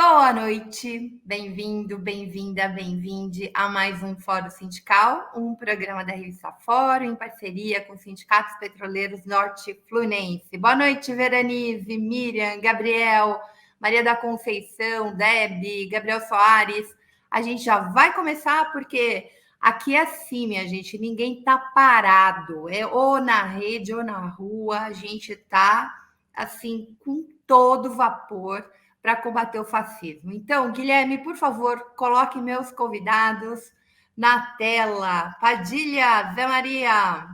Boa noite, bem-vindo, bem-vinda, bem-vinde a mais um Fórum Sindical, um programa da revista Fórum, em parceria com os Sindicatos Petroleiros Norte Fluminense. Boa noite, Veranize, Miriam, Gabriel, Maria da Conceição, Debbie, Gabriel Soares. A gente já vai começar porque aqui é assim, minha gente, ninguém tá parado, é ou na rede ou na rua, a gente tá assim com todo vapor para combater o fascismo. Então, Guilherme, por favor, coloque meus convidados na tela. Padilha, Zé Maria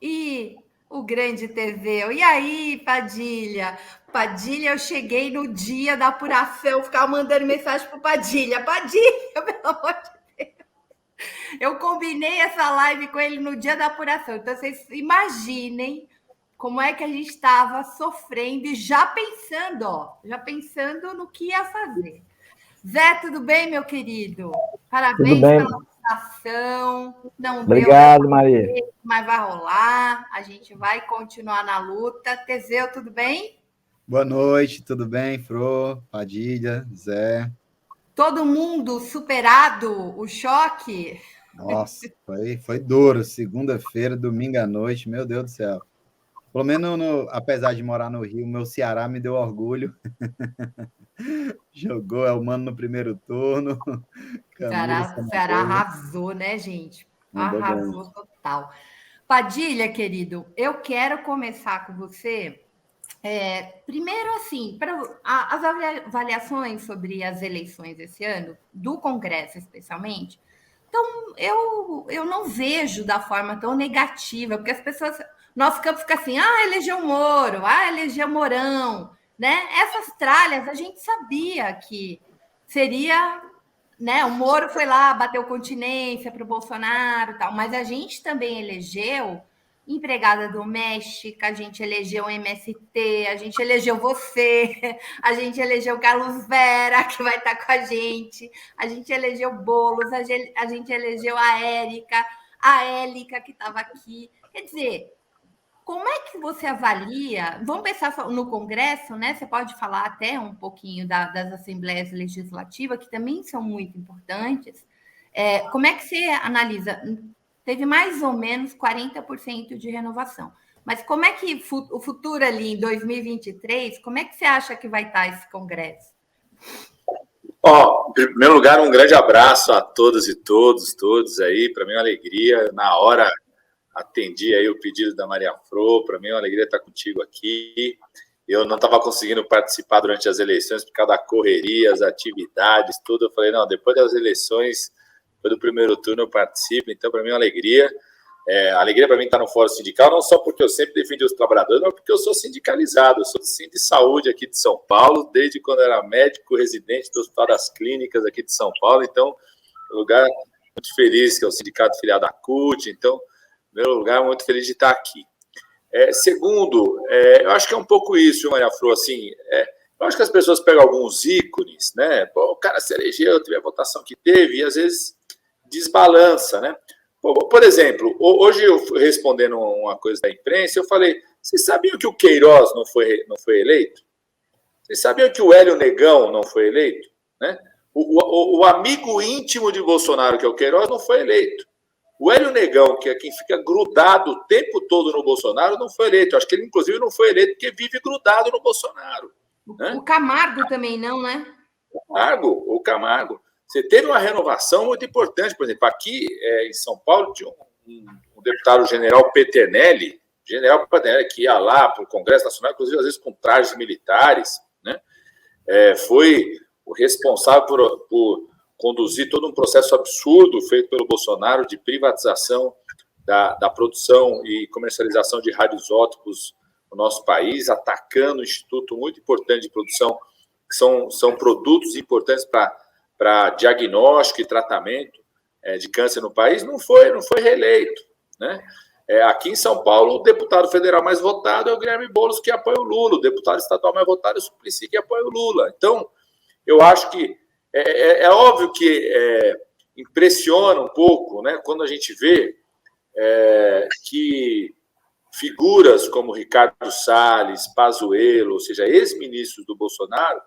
e o grande Teseu. E aí, Padilha? Padilha, eu cheguei no dia da apuração, ficava mandando mensagem para Padilha. Padilha, pelo amor de Deus. Eu combinei essa live com ele no dia da apuração. Então, vocês imaginem como é que a gente estava sofrendo e já pensando no que ia fazer. Zé, tudo bem, meu querido? Parabéns pela votação. Não Obrigado, deu, Maria. mas vai rolar. A gente vai continuar na luta. Teseu, tudo bem? Boa noite, tudo bem, Fro, Padilha, Zé? Todo mundo superado o choque? Nossa, foi duro. Segunda-feira, domingo à noite, meu Deus do céu. Pelo menos, apesar de morar no Rio, meu Ceará me deu orgulho. Jogou o Mano no primeiro turno. O Ceará arrasou, né, gente? Mandou Arrasou bem. Total. Padilha, querido, eu quero começar com você. Primeiro, assim, as avaliações sobre as eleições esse ano, do Congresso especialmente, então eu não vejo da forma tão negativa, porque as pessoas, nosso campo fica assim, elegeu Moro, elegeu Mourão, né? Essas tralhas a gente sabia que seria, né? O Moro foi lá, bateu continência para o Bolsonaro e tal, mas a gente também elegeu empregada doméstica, a gente elegeu o MST, a gente elegeu você, a gente elegeu o Carlos Vera, que vai estar com a gente elegeu Boulos, a gente elegeu a Élica, que estava aqui. Quer dizer, como é que você avalia? Vamos pensar no Congresso, né? Você pode falar até um pouquinho das assembleias legislativas, que também são muito importantes. Como é que você analisa? Teve mais ou menos 40% de renovação. Mas como é que o futuro ali em 2023, como é que você acha que vai estar esse Congresso? Em primeiro lugar, um grande abraço a todas e todos aí. Para mim é uma alegria. Na hora atendi aí o pedido da Maria Fro. Para mim é uma alegria estar contigo aqui. Eu não estava conseguindo participar durante as eleições por causa da correria, as atividades, tudo. Eu falei, não, depois das eleições, depois do primeiro turno eu participo. Então, para mim é uma alegria. A alegria para mim estar no Fórum Sindical, não só porque eu sempre defendi os trabalhadores, mas porque eu sou sindicalizado. Eu sou de saúde aqui de São Paulo, desde quando eu era médico residente do Hospital das Clínicas aqui de São Paulo. Então, um lugar muito feliz, que é o sindicato filiado à CUT. Então, em primeiro lugar, muito feliz de estar aqui. Segundo, eu acho que é um pouco isso, Maria Flor, assim, eu acho que as pessoas pegam alguns ícones, né? Pô, o cara se elegeu, teve a votação que teve, e às vezes desbalança, né? Por exemplo, hoje eu respondendo uma coisa da imprensa, eu falei, vocês sabiam que o Queiroz não foi eleito? Vocês sabiam que o Hélio Negão não foi eleito? Né? O amigo íntimo de Bolsonaro, que é o Queiroz, não foi eleito. O Hélio Negão, que é quem fica grudado o tempo todo no Bolsonaro, não foi eleito. Eu acho que ele, inclusive, não foi eleito porque vive grudado no Bolsonaro. Né? O Camargo também não, né? O Camargo. Você teve uma renovação muito importante. Por exemplo, aqui em São Paulo tinha um deputado general Peternelli, que ia lá para o Congresso Nacional, inclusive às vezes com trajes militares, né? Foi o responsável por conduzir todo um processo absurdo feito pelo Bolsonaro de privatização da produção e comercialização de radioisótopos no nosso país, atacando um instituto muito importante de produção, que são produtos importantes para diagnóstico e tratamento de câncer no país, não foi reeleito. Né? Aqui em São Paulo, o deputado federal mais votado é o Guilherme Boulos, que apoia o Lula. O deputado estadual mais votado é o Suplicy, que apoia o Lula. Então, eu acho que é óbvio que impressiona um pouco, né, quando a gente vê que figuras como Ricardo Salles, Pazuello, ou seja, ex-ministros do Bolsonaro,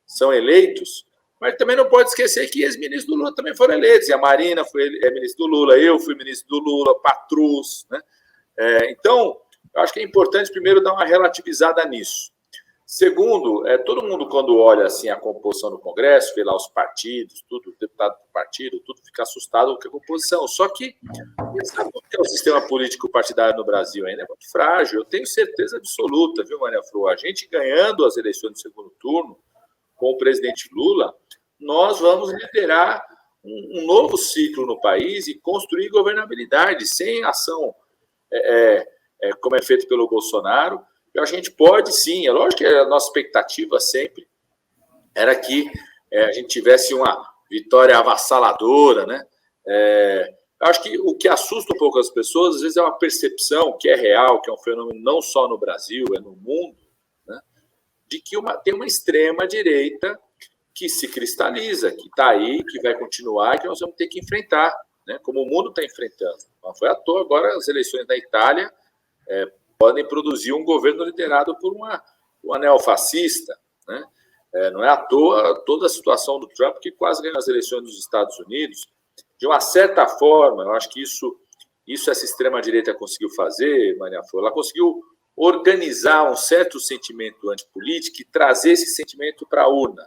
são eleitos, mas também não pode esquecer que ex-ministros do Lula também foram eleitos. E a Marina é ministro do Lula, eu fui ministro do Lula, Patrus, né? Então, eu acho que é importante primeiro dar uma relativizada nisso. Segundo, todo mundo, quando olha assim, a composição do Congresso, vê lá os partidos, tudo, deputado do partido, tudo, fica assustado com a composição. Só que, sabe o que é o sistema político partidário no Brasil ainda? É muito frágil. Eu tenho certeza absoluta, viu, Maria Flor? A gente ganhando as eleições do segundo turno, com o presidente Lula, nós vamos liderar um novo ciclo no país e construir governabilidade sem ação, como é feito pelo Bolsonaro. A gente pode, sim, é lógico que a nossa expectativa sempre era que a gente tivesse uma vitória avassaladora, né? Eu acho que o que assusta um pouco as pessoas, às vezes, é uma percepção que é real, que é um fenômeno não só no Brasil, é no mundo, né? De que tem uma extrema-direita que se cristaliza, que está aí, que vai continuar e que nós vamos ter que enfrentar, né? Como o mundo está enfrentando. Não foi à toa agora as eleições da Itália podem produzir um governo liderado por uma neofascista, né? Não é à toa toda a situação do Trump, que quase ganhou as eleições dos Estados Unidos. De uma certa forma, eu acho que isso essa extrema-direita conseguiu fazer, Maria Flor, ela conseguiu organizar um certo sentimento antipolítico e trazer esse sentimento para a urna,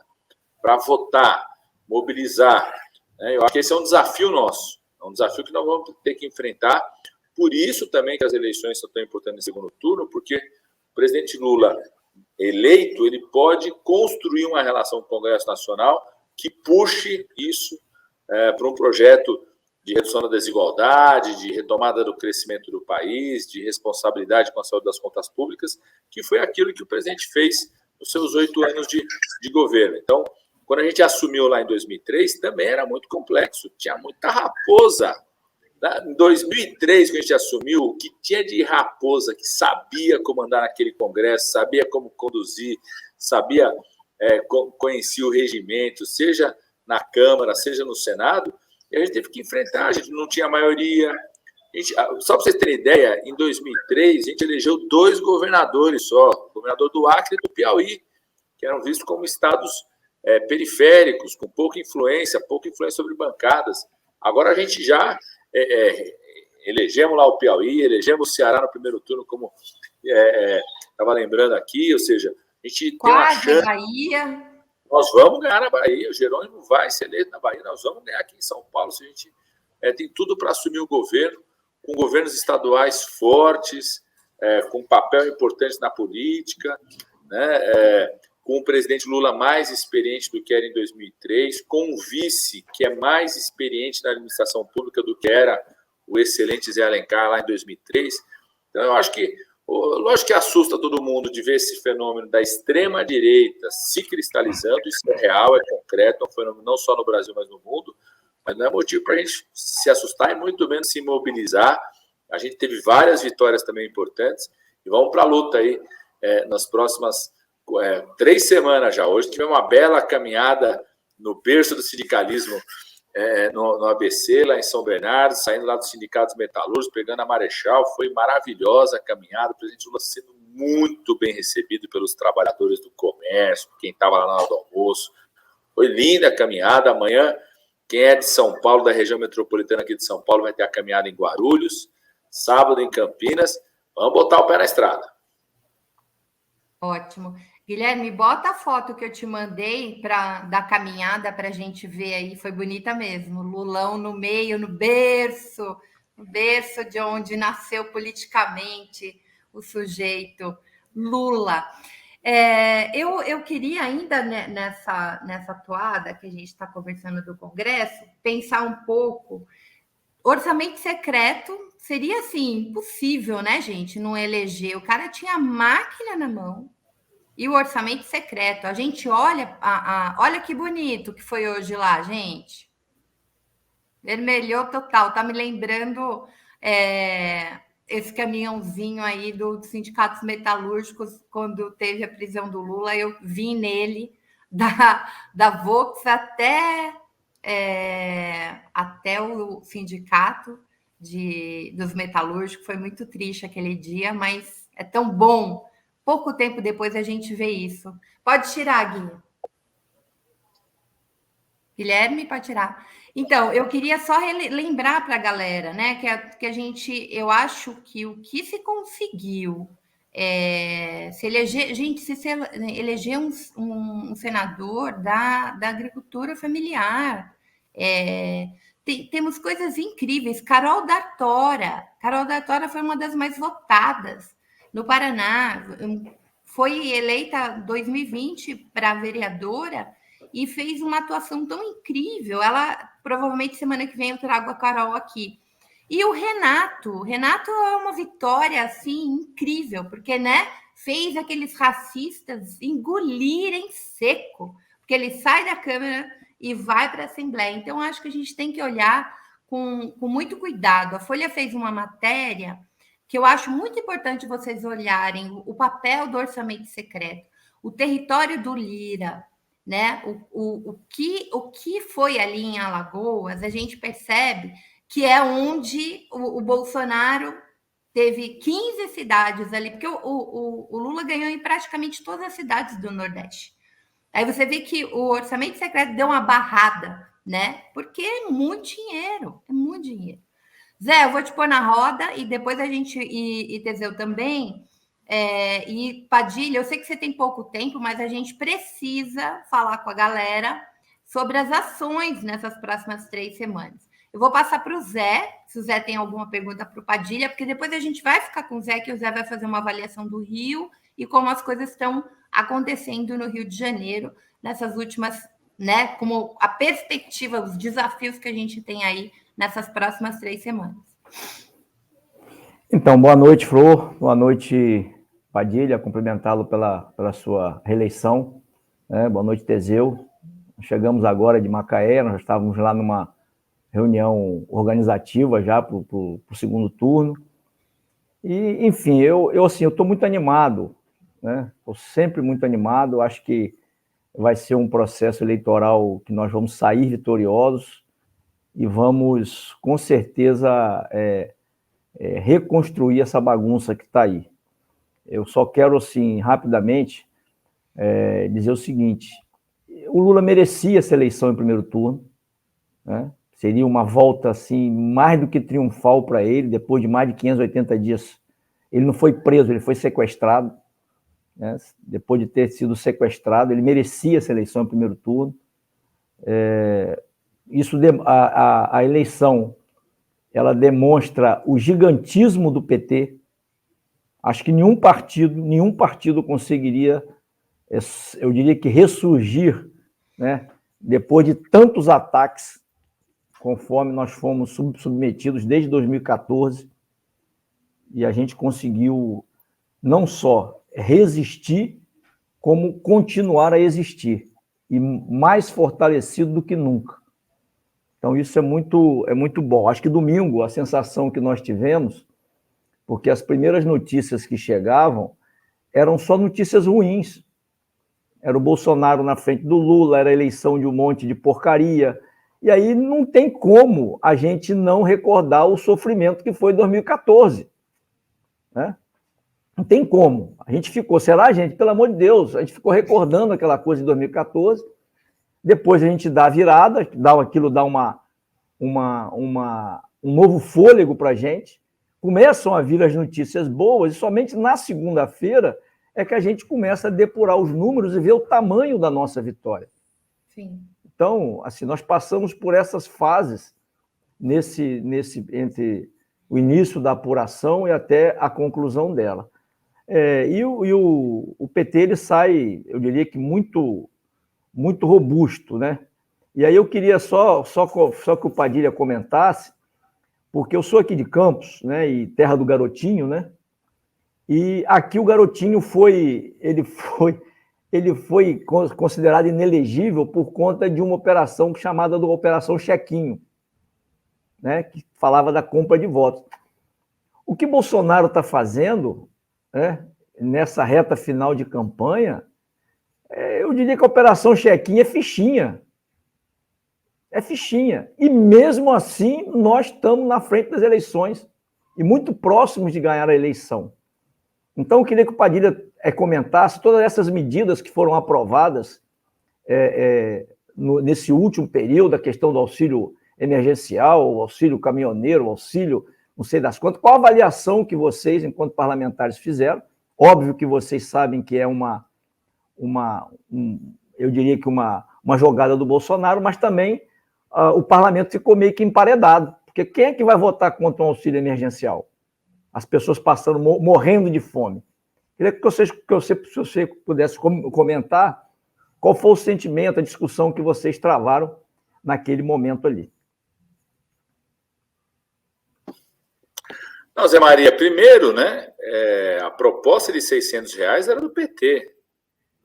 para votar, mobilizar. Eu acho que esse é um desafio nosso, é um desafio que nós vamos ter que enfrentar. Por isso também que as eleições são tão importantes no segundo turno, porque o presidente Lula eleito, ele pode construir uma relação com o Congresso Nacional que puxe isso para um projeto de redução da desigualdade, de retomada do crescimento do país, de responsabilidade com a saúde das contas públicas, que foi aquilo que o presidente fez nos seus 8 anos de governo. Então, quando a gente assumiu lá em 2003, também era muito complexo, tinha muita raposa. Em 2003, que a gente assumiu, o que tinha de raposa que sabia comandar naquele Congresso, sabia como conduzir, conhecia o regimento, seja na Câmara, seja no Senado, e a gente teve que enfrentar, a gente não tinha maioria. Só para vocês terem ideia, em 2003, a gente elegeu 2 governadores só, o governador do Acre e do Piauí, que eram vistos como estados periféricos, com pouca influência sobre bancadas. Agora a gente já elegemos lá o Piauí, elegemos o Ceará no primeiro turno, como estava lembrando aqui, ou seja, a gente tem uma chance. Bahia. Nós vamos ganhar na Bahia, o Jerônimo vai ser eleito na Bahia, nós vamos ganhar aqui em São Paulo, se a gente tem tudo para assumir o governo, com governos estaduais fortes, com papel importante na política, né? Com o presidente Lula mais experiente do que era em 2003, com um vice que é mais experiente na administração pública do que era o excelente Zé Alencar lá em 2003. Então, eu acho que, lógico que assusta todo mundo de ver esse fenômeno da extrema-direita se cristalizando, isso é real, é concreto, é um fenômeno não só no Brasil, mas no mundo, mas não é motivo para a gente se assustar e muito menos se mobilizar. A gente teve várias vitórias também importantes e vamos para a luta aí nas próximas 3 semanas já. Hoje tivemos uma bela caminhada no berço do sindicalismo no ABC, lá em São Bernardo, saindo lá dos sindicatos metalúrgicos, pegando a Marechal. Foi maravilhosa a caminhada, o presidente Lula sendo muito bem recebido pelos trabalhadores do comércio, quem estava lá na hora do almoço. Foi linda a caminhada. Amanhã, quem é de São Paulo, da região metropolitana aqui de São Paulo, vai ter a caminhada em Guarulhos, sábado em Campinas. Vamos botar o pé na estrada. Ótimo. Guilherme, bota a foto que eu te mandei da caminhada para a gente ver aí, foi bonita mesmo. Lulão no meio, no berço de onde nasceu politicamente o sujeito Lula. Eu queria ainda nessa toada que a gente está conversando do Congresso, pensar um pouco. Orçamento secreto seria assim, impossível, né, gente? Não eleger. O cara tinha a máquina na mão. E o orçamento secreto, a gente olha, olha que bonito que foi hoje lá, gente. Vermelhou total, tá me lembrando esse caminhãozinho aí dos sindicatos metalúrgicos, quando teve a prisão do Lula, eu vim nele, da Vox até o sindicato dos metalúrgicos. Foi muito triste aquele dia, mas é tão bom. Pouco tempo depois a gente vê isso. Pode tirar, Gui. Guilherme, pode tirar. Então, eu queria só lembrar para a galera, né, que a gente, eu acho que o que se conseguiu se eleger, gente, se eleger um senador da agricultura familiar. Temos coisas incríveis. Carol D'Artora foi uma das mais votadas no Paraná. Foi eleita em 2020 para vereadora e fez uma atuação tão incrível. Ela, provavelmente, semana que vem eu trago a Carol aqui. E o Renato é uma vitória, assim, incrível, porque, né, fez aqueles racistas engolirem seco, porque ele sai da Câmara e vai para a Assembleia. Então, acho que a gente tem que olhar com muito cuidado. A Folha fez uma matéria que eu acho muito importante vocês olharem o papel do orçamento secreto, o território do Lira, né? O que foi ali em Alagoas, a gente percebe que é onde o Bolsonaro teve 15 cidades ali, porque o Lula ganhou em praticamente todas as cidades do Nordeste. Aí você vê que o orçamento secreto deu uma barrada, né? Porque é muito dinheiro, é muito dinheiro. Zé, eu vou te pôr na roda e depois a gente, e Teseu também, e Padilha, eu sei que você tem pouco tempo, mas a gente precisa falar com a galera sobre as ações nessas próximas 3 semanas. Eu vou passar para o Zé, se o Zé tem alguma pergunta para o Padilha, porque depois a gente vai ficar com o Zé, que o Zé vai fazer uma avaliação do Rio e como as coisas estão acontecendo no Rio de Janeiro nessas últimas, né? Como a perspectiva, os desafios que a gente tem aí nessas próximas 3 semanas. Então, boa noite, Flor. Boa noite, Padilha. Cumprimentá-lo pela sua reeleição. Boa noite, Teseu. Chegamos agora de Macaé, nós estávamos lá numa reunião organizativa já para o segundo turno. E, enfim, eu estou muito animado, né? Estou sempre muito animado. Acho que vai ser um processo eleitoral que nós vamos sair vitoriosos e vamos, com certeza, reconstruir essa bagunça que está aí. Eu só quero, assim, rapidamente, dizer o seguinte: o Lula merecia essa eleição em primeiro turno, né? Seria uma volta, assim, mais do que triunfal para ele, depois de mais de 580 dias. Ele não foi preso, ele foi sequestrado, né? Depois de ter sido sequestrado, ele merecia essa eleição em primeiro turno. A eleição, ela demonstra o gigantismo do PT. Acho que nenhum partido conseguiria, eu diria que ressurgir, né, depois de tantos ataques, conforme nós fomos submetidos desde 2014, e a gente conseguiu não só resistir, como continuar a existir, e mais fortalecido do que nunca. Então, isso é muito bom. Acho que domingo, a sensação que nós tivemos, porque as primeiras notícias que chegavam eram só notícias ruins. Era o Bolsonaro na frente do Lula, era a eleição de um monte de porcaria. E aí não tem como a gente não recordar o sofrimento que foi 2014. Né? Não tem como. A gente ficou, gente, pelo amor de Deus, a gente ficou recordando aquela coisa de 2014. Depois a gente dá a virada, aquilo dá um novo fôlego para a gente. Começam a vir as notícias boas, e somente na segunda-feira é que a gente começa a depurar os números e ver o tamanho da nossa vitória. Sim. Então, assim, nós passamos por essas fases entre o início da apuração e até a conclusão dela. O PT ele sai, eu diria que muito robusto, né? E aí eu queria só que o Padilha comentasse, porque eu sou aqui de Campos, né, e terra do Garotinho, né? E aqui o Garotinho foi considerado inelegível por conta de uma operação chamada de Operação Chequinho, né, que falava da compra de votos. O que Bolsonaro está fazendo, né, nessa reta final de campanha, eu diria que a Operação Chequinho é fichinha. É fichinha. E mesmo assim, nós estamos na frente das eleições e muito próximos de ganhar a eleição. Então, eu queria que o Padilha comentasse todas essas medidas que foram aprovadas nesse último período, a questão do auxílio emergencial, o auxílio caminhoneiro, o auxílio não sei das quantas. Qual a avaliação que vocês, enquanto parlamentares, fizeram? Óbvio que vocês sabem que é eu diria que uma jogada do Bolsonaro, mas também o parlamento ficou meio que emparedado, porque quem é que vai votar contra um auxílio emergencial? As pessoas passando, morrendo de fome. Queria que você pudesse comentar qual foi o sentimento, a discussão que vocês travaram naquele momento ali. Não, Zé Maria, primeiro, né, a proposta de R$600 era do PT,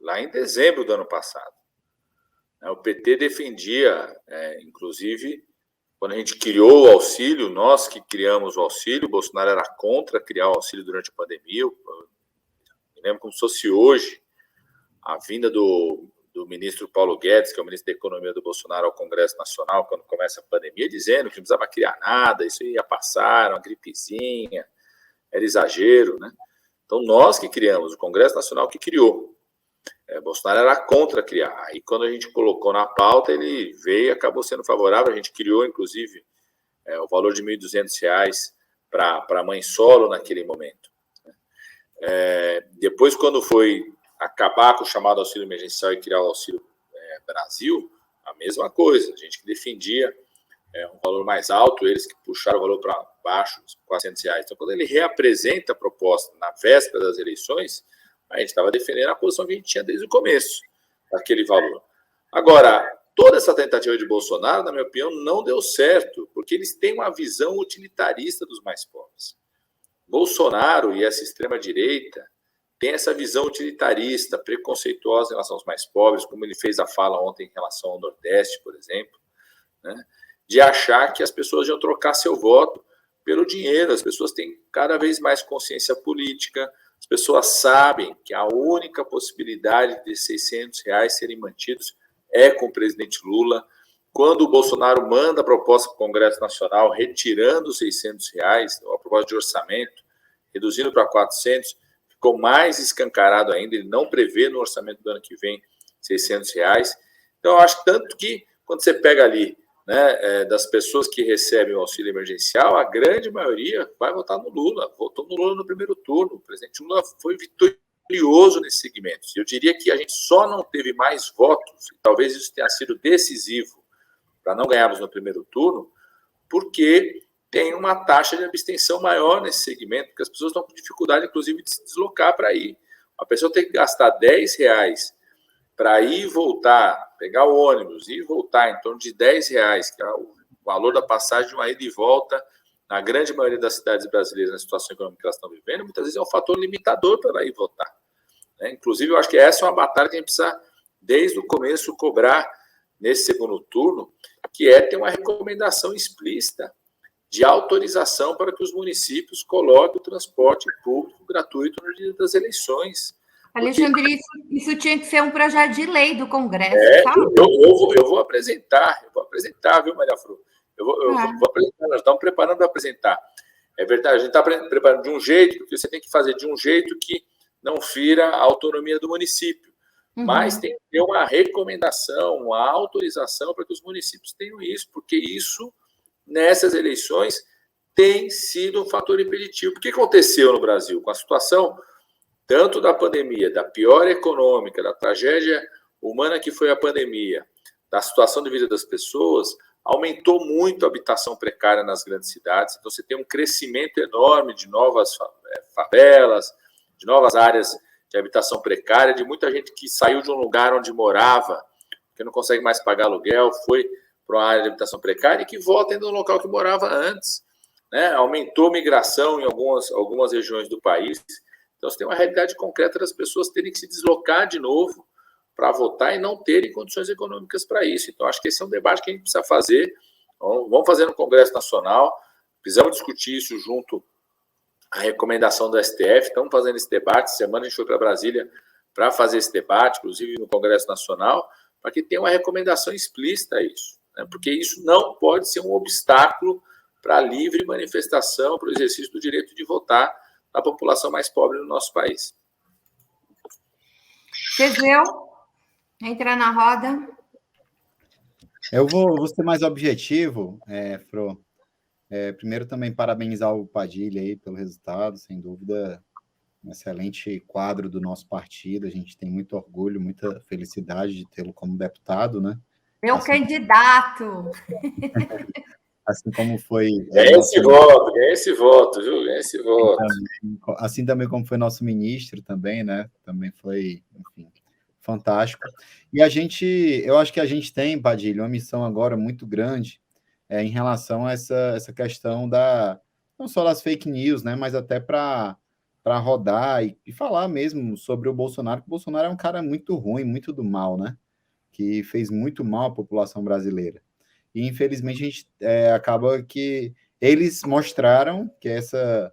lá em dezembro do ano passado. O PT defendia, inclusive, quando a gente criou o auxílio, nós que criamos o auxílio, o Bolsonaro era contra criar o auxílio durante a pandemia. Eu me lembro como se fosse hoje a vinda do ministro Paulo Guedes, que é o ministro da Economia do Bolsonaro, ao Congresso Nacional, quando começa a pandemia, dizendo que não precisava criar nada, isso ia passar, uma gripezinha, era exagero, né? Então, nós que criamos, o Congresso Nacional que criou. Bolsonaro era contra criar. Aí, quando a gente colocou na pauta, ele veio e acabou sendo favorável. A gente criou, inclusive, o valor de R$1.200 para a mãe solo naquele momento. Depois, quando foi acabar com o chamado auxílio emergencial e criar o Auxílio Brasil, a mesma coisa. A gente que defendia um valor mais alto, eles que puxaram o valor para baixo, R$400. Então, quando ele reapresenta a proposta na véspera das eleições, a gente estava defendendo a posição que a gente tinha desde o começo, daquele valor. Agora, toda essa tentativa de Bolsonaro, na minha opinião, não deu certo, porque eles têm uma visão utilitarista dos mais pobres. Bolsonaro e essa extrema-direita têm essa visão utilitarista, preconceituosa em relação aos mais pobres, como ele fez a fala ontem em relação ao Nordeste, por exemplo, né? De achar que as pessoas iam trocar seu voto pelo dinheiro. As pessoas têm cada vez mais consciência política. As pessoas sabem que a única possibilidade de R$600 serem mantidos é com o presidente Lula. Quando o Bolsonaro manda a proposta para o Congresso Nacional, retirando os R$600, a proposta de orçamento, reduzindo para 400, ficou mais escancarado ainda. Ele não prevê no orçamento do ano que vem R$600. Então, eu acho tanto que, quando você pega ali, né, das pessoas que recebem o auxílio emergencial, a grande maioria vai votar no Lula. Votou no Lula no primeiro turno. O presidente Lula foi vitorioso nesse segmento. Eu diria que a gente só não teve mais votos, e talvez isso tenha sido decisivo para não ganharmos no primeiro turno, porque tem uma taxa de abstenção maior nesse segmento, porque as pessoas estão com dificuldade, inclusive, de se deslocar para ir. A pessoa tem que gastar R$10 para ir e voltar, pegar o ônibus e voltar em torno de R$10, que é o valor da passagem de uma ida e volta, na grande maioria das cidades brasileiras, na situação econômica que elas estão vivendo, muitas vezes é um fator limitador para ir votar. Inclusive, eu acho que essa é uma batalha que a gente precisa, desde o começo, cobrar nesse segundo turno, que é ter uma recomendação explícita de autorização para que os municípios coloquem o transporte público gratuito no dia das eleições. Alexandre, isso tinha que ser um projeto de lei do Congresso, sabe? Eu vou apresentar, viu, Maria Fru? Eu vou apresentar, nós estamos preparando para apresentar. É verdade, a gente está preparando de um jeito, porque você tem que fazer de um jeito que não fira a autonomia do município. Mas tem que ter uma recomendação, uma autorização para que os municípios tenham isso, porque isso, nessas eleições, tem sido um fator impeditivo. O que aconteceu no Brasil com a situação tanto da pandemia, da pior econômica, da tragédia humana que foi a pandemia, da situação de vida das pessoas, aumentou muito a habitação precária nas grandes cidades. Então, você tem um crescimento enorme de novas favelas, de novas áreas de habitação precária, de muita gente que saiu de um lugar onde morava, que não consegue mais pagar aluguel, foi para uma área de habitação precária e que volta ainda no local que morava antes. Né? Aumentou a migração em algumas regiões do país. Então, você tem uma realidade concreta das pessoas terem que se deslocar de novo para votar e não terem condições econômicas para isso. Então, acho que esse é um debate que a gente precisa fazer. Então, vamos fazer no Congresso Nacional, precisamos discutir isso junto à recomendação do STF, estamos fazendo esse debate. Semana a gente foi para Brasília para fazer esse debate, inclusive no Congresso Nacional, para que tenha uma recomendação explícita a isso, né? Porque isso não pode ser um obstáculo para a livre manifestação, para o exercício do direito de votar da população mais pobre do nosso país. Teseu, entra na roda. Eu vou ser mais objetivo, Fro. Primeiro, também parabenizar o Padilha aí pelo resultado, sem dúvida, um excelente quadro do nosso partido. A gente tem muito orgulho, muita felicidade de tê-lo como deputado, né? Meu candidato! Assim como foi. Ganha esse voto, viu? Ganha esse voto. Assim também como foi nosso ministro também, né? Também foi, enfim, fantástico. E eu acho que a gente tem, Padilha, uma missão agora muito grande em relação a essa questão não só das fake news, né? Mas até para rodar e falar mesmo sobre o Bolsonaro, porque o Bolsonaro é um cara muito ruim, muito do mal, né? Que fez muito mal à população brasileira. E, infelizmente, a gente acaba que eles mostraram que essa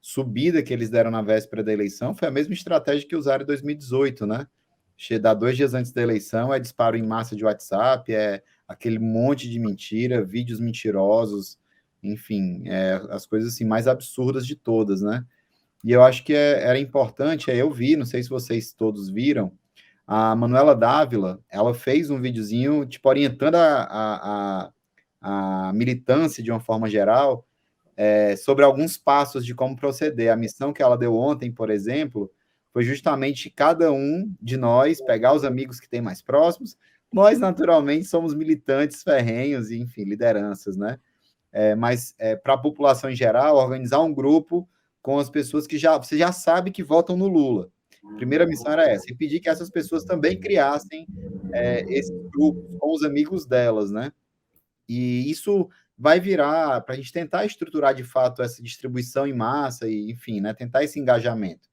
subida que eles deram na véspera da eleição foi a mesma estratégia que usaram em 2018, né? Dar 2 dias antes da eleição, disparo em massa de WhatsApp, aquele monte de mentira, vídeos mentirosos, enfim, as coisas assim mais absurdas de todas, né? E eu acho que era importante, eu vi, não sei se vocês todos viram, a Manuela Dávila, ela fez um videozinho, tipo, orientando a militância de uma forma geral, sobre alguns passos de como proceder. A missão que ela deu ontem, por exemplo, foi justamente cada um de nós pegar os amigos que tem mais próximos. Nós, naturalmente, somos militantes ferrenhos e, enfim, lideranças, né? Mas para a população em geral, organizar um grupo com as pessoas que você já sabe que votam no Lula. A primeira missão era essa, e pedir que essas pessoas também criassem esses grupos com os amigos delas, né? E isso vai virar para a gente tentar estruturar de fato essa distribuição em massa e, enfim, né, tentar esse engajamento.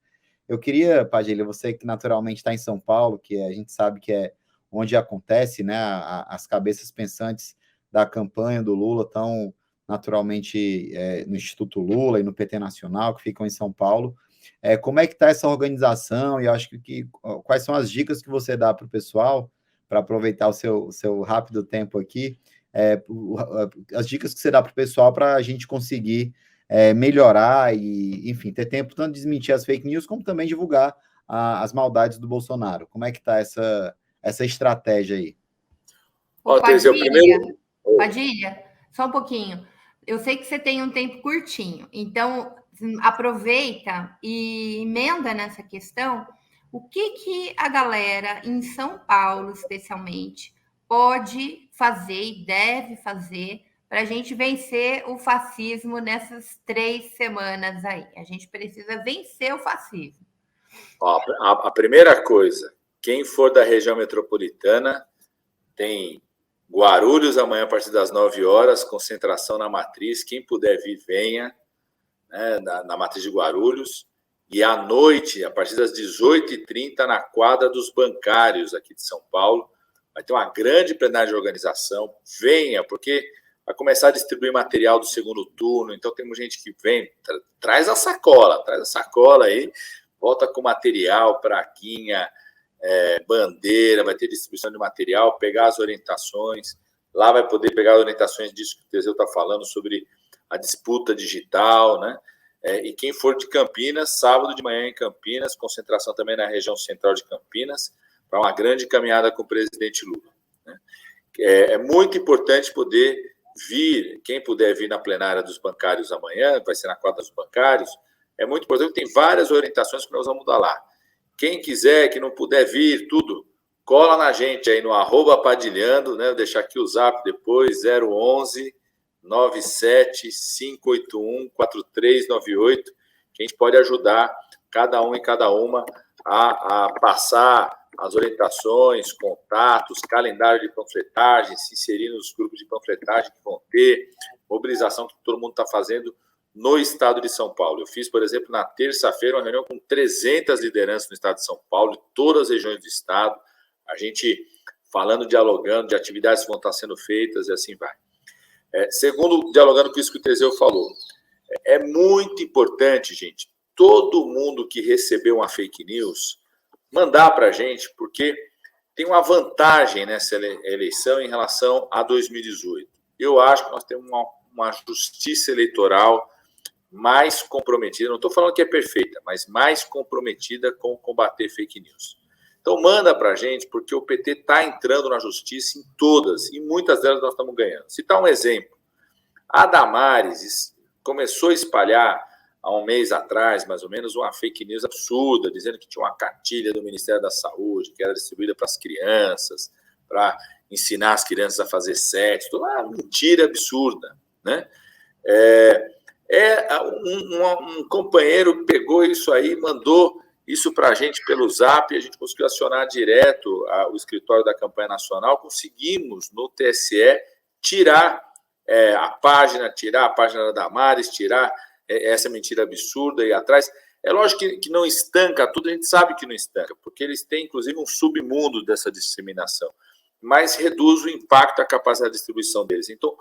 Eu queria, Padilha, você que naturalmente está em São Paulo, que a gente sabe que é onde acontece, né, as cabeças pensantes da campanha do Lula estão naturalmente no Instituto Lula e no PT Nacional, que ficam em São Paulo. Como é que está essa organização? E eu acho quais são as dicas que você dá para o pessoal, para aproveitar o seu rápido tempo aqui, as dicas que você dá para o pessoal para a gente conseguir melhorar e, enfim, ter tempo tanto de desmentir as fake news, como também divulgar as maldades do Bolsonaro. Como é que está essa estratégia aí? Padilha, só um pouquinho. Eu sei que você tem um tempo curtinho, então aproveita e emenda nessa questão o que a galera em São Paulo, especialmente, pode fazer e deve fazer para a gente vencer o fascismo nessas 3 semanas aí. A gente precisa vencer o fascismo. A primeira coisa, quem for da região metropolitana, tem Guarulhos amanhã a partir das 9 horas, concentração na Matriz. Quem puder vir, venha, né, na Matriz de Guarulhos. E à noite, a partir das 18h30, na quadra dos bancários aqui de São Paulo, vai ter uma grande plenária de organização. Venha, porque vai começar a distribuir material do segundo turno. Então, temos gente que vem, traz a sacola aí, volta com material, praquinha, bandeira, vai ter distribuição de material, pegar as orientações. Lá vai poder pegar as orientações disso que o Teseu está falando sobre a disputa digital, né? E quem for de Campinas, sábado de manhã em Campinas, concentração também na região central de Campinas, para uma grande caminhada com o presidente Lula, né? É muito importante poder vir, quem puder vir na plenária dos bancários amanhã, vai ser na quadra dos bancários, é muito importante, tem várias orientações que nós vamos dar lá. Quem quiser, que não puder vir, tudo, cola na gente aí no @padilhando, né? Vou deixar aqui o zap depois, 011 97 581 4398, que a gente pode ajudar cada um e cada uma a passar as orientações, contatos, calendário de panfletagem, se inserir nos grupos de panfletagem que vão ter, mobilização que todo mundo está fazendo no estado de São Paulo. Eu fiz, por exemplo, na terça-feira, uma reunião com 300 lideranças no estado de São Paulo, de todas as regiões do estado, a gente falando, dialogando de atividades que vão estar sendo feitas e assim vai. Segundo, dialogando com isso que o Teseu falou, é muito importante, gente, todo mundo que recebeu uma fake news mandar para a gente, porque tem uma vantagem nessa eleição em relação a 2018. Eu acho que nós temos uma justiça eleitoral mais comprometida, não estou falando que é perfeita, mas mais comprometida com combater fake news. Então, manda para a gente, porque o PT está entrando na justiça em todas, e muitas delas nós estamos ganhando. Citar um exemplo. A Damares começou a espalhar, há um mês atrás, mais ou menos, uma fake news absurda, dizendo que tinha uma cartilha do Ministério da Saúde, que era distribuída para as crianças, para ensinar as crianças a fazer sexo. Uma mentira absurda, né? Um companheiro pegou isso aí, mandou isso para a gente pelo Zap, a gente conseguiu acionar direto o escritório da campanha nacional, conseguimos no TSE tirar a página da Damares, tirar essa mentira absurda aí atrás. É lógico que não estanca tudo, a gente sabe que não estanca, porque eles têm, inclusive, um submundo dessa disseminação, mas reduz o impacto, a capacidade de distribuição deles. Então,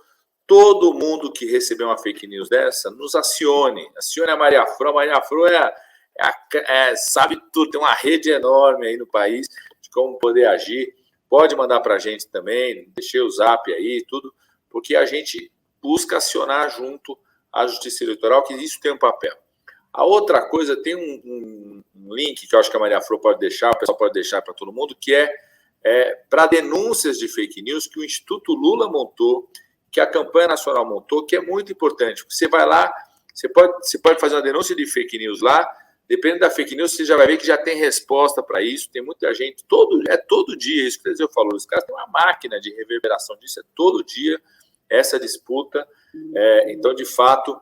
todo mundo que receber uma fake news dessa, nos acione a Maria Fro. A Maria Fro sabe tudo, tem uma rede enorme aí no país de como poder agir. Pode mandar para a gente também, deixei o Zap aí, tudo, porque a gente busca acionar junto à Justiça Eleitoral, que isso tem um papel. A outra coisa, tem um link que eu acho que a Maria Fro pode deixar, o pessoal pode deixar para todo mundo, que é para denúncias de fake news que o Instituto Lula montou, que a campanha nacional montou, que é muito importante. Você vai lá, você pode fazer uma denúncia de fake news lá, dependendo da fake news, você já vai ver que já tem resposta para isso, tem muita gente, todo dia, isso que eu falo, os caras têm uma máquina de reverberação disso, é todo dia essa disputa. Então, de fato,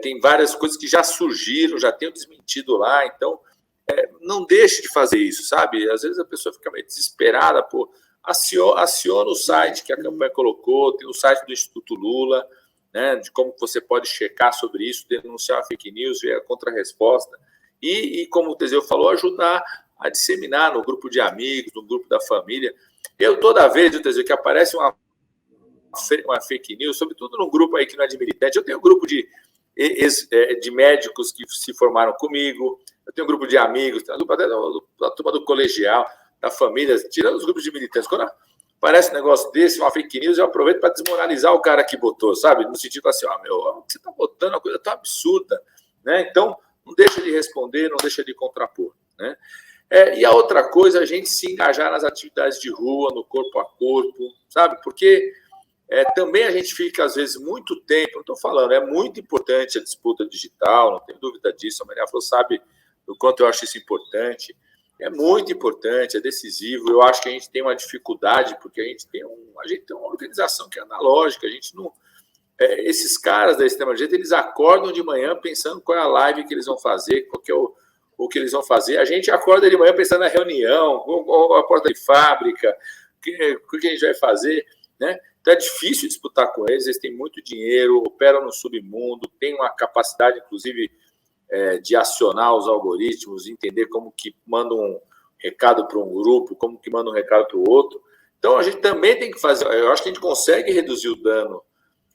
tem várias coisas que já surgiram, já tem o desmentido lá, então não deixe de fazer isso, sabe? Às vezes a pessoa fica meio desesperada, aciona o site que a campanha colocou, tem o site do Instituto Lula, né, de como você pode checar sobre isso, denunciar a fake news, ver a contra-resposta, e como o Teseu falou, ajudar a disseminar no grupo de amigos, no grupo da família. Toda vez, Teseu, que aparece uma fake news, sobretudo num grupo aí que não é de militante, eu tenho um grupo de médicos que se formaram comigo, eu tenho um grupo de amigos, tem a grupo até da turma do colegial, da família, tirando os grupos de militantes. Quando aparece um negócio desse, uma fake news, eu aproveito para desmoralizar o cara que botou, sabe? No sentido assim, você está botando uma coisa tão absurda, né? Então, não deixa de responder, não deixa de contrapor, né? E a outra coisa, a gente se engajar nas atividades de rua, no corpo a corpo, sabe? Porque também a gente fica, às vezes, muito tempo, não estou falando, é muito importante a disputa digital, não tenho dúvida disso, a Maria Flor sabe o quanto eu acho isso importante, é muito importante, é decisivo. Eu acho que a gente tem uma dificuldade, porque a gente tem uma organização que é analógica, a gente não... esses caras da extrema-direita, eles acordam de manhã pensando qual é a live que eles vão fazer, qual que é o que eles vão fazer. A gente acorda de manhã pensando na reunião, qual a porta de fábrica, o que a gente vai fazer, né? Então é difícil disputar com eles têm muito dinheiro, operam no submundo, têm uma capacidade, inclusive, de acionar os algoritmos, entender como que manda um recado para um grupo, como que manda um recado para o outro. Então a gente também tem que fazer, eu acho que a gente consegue reduzir o dano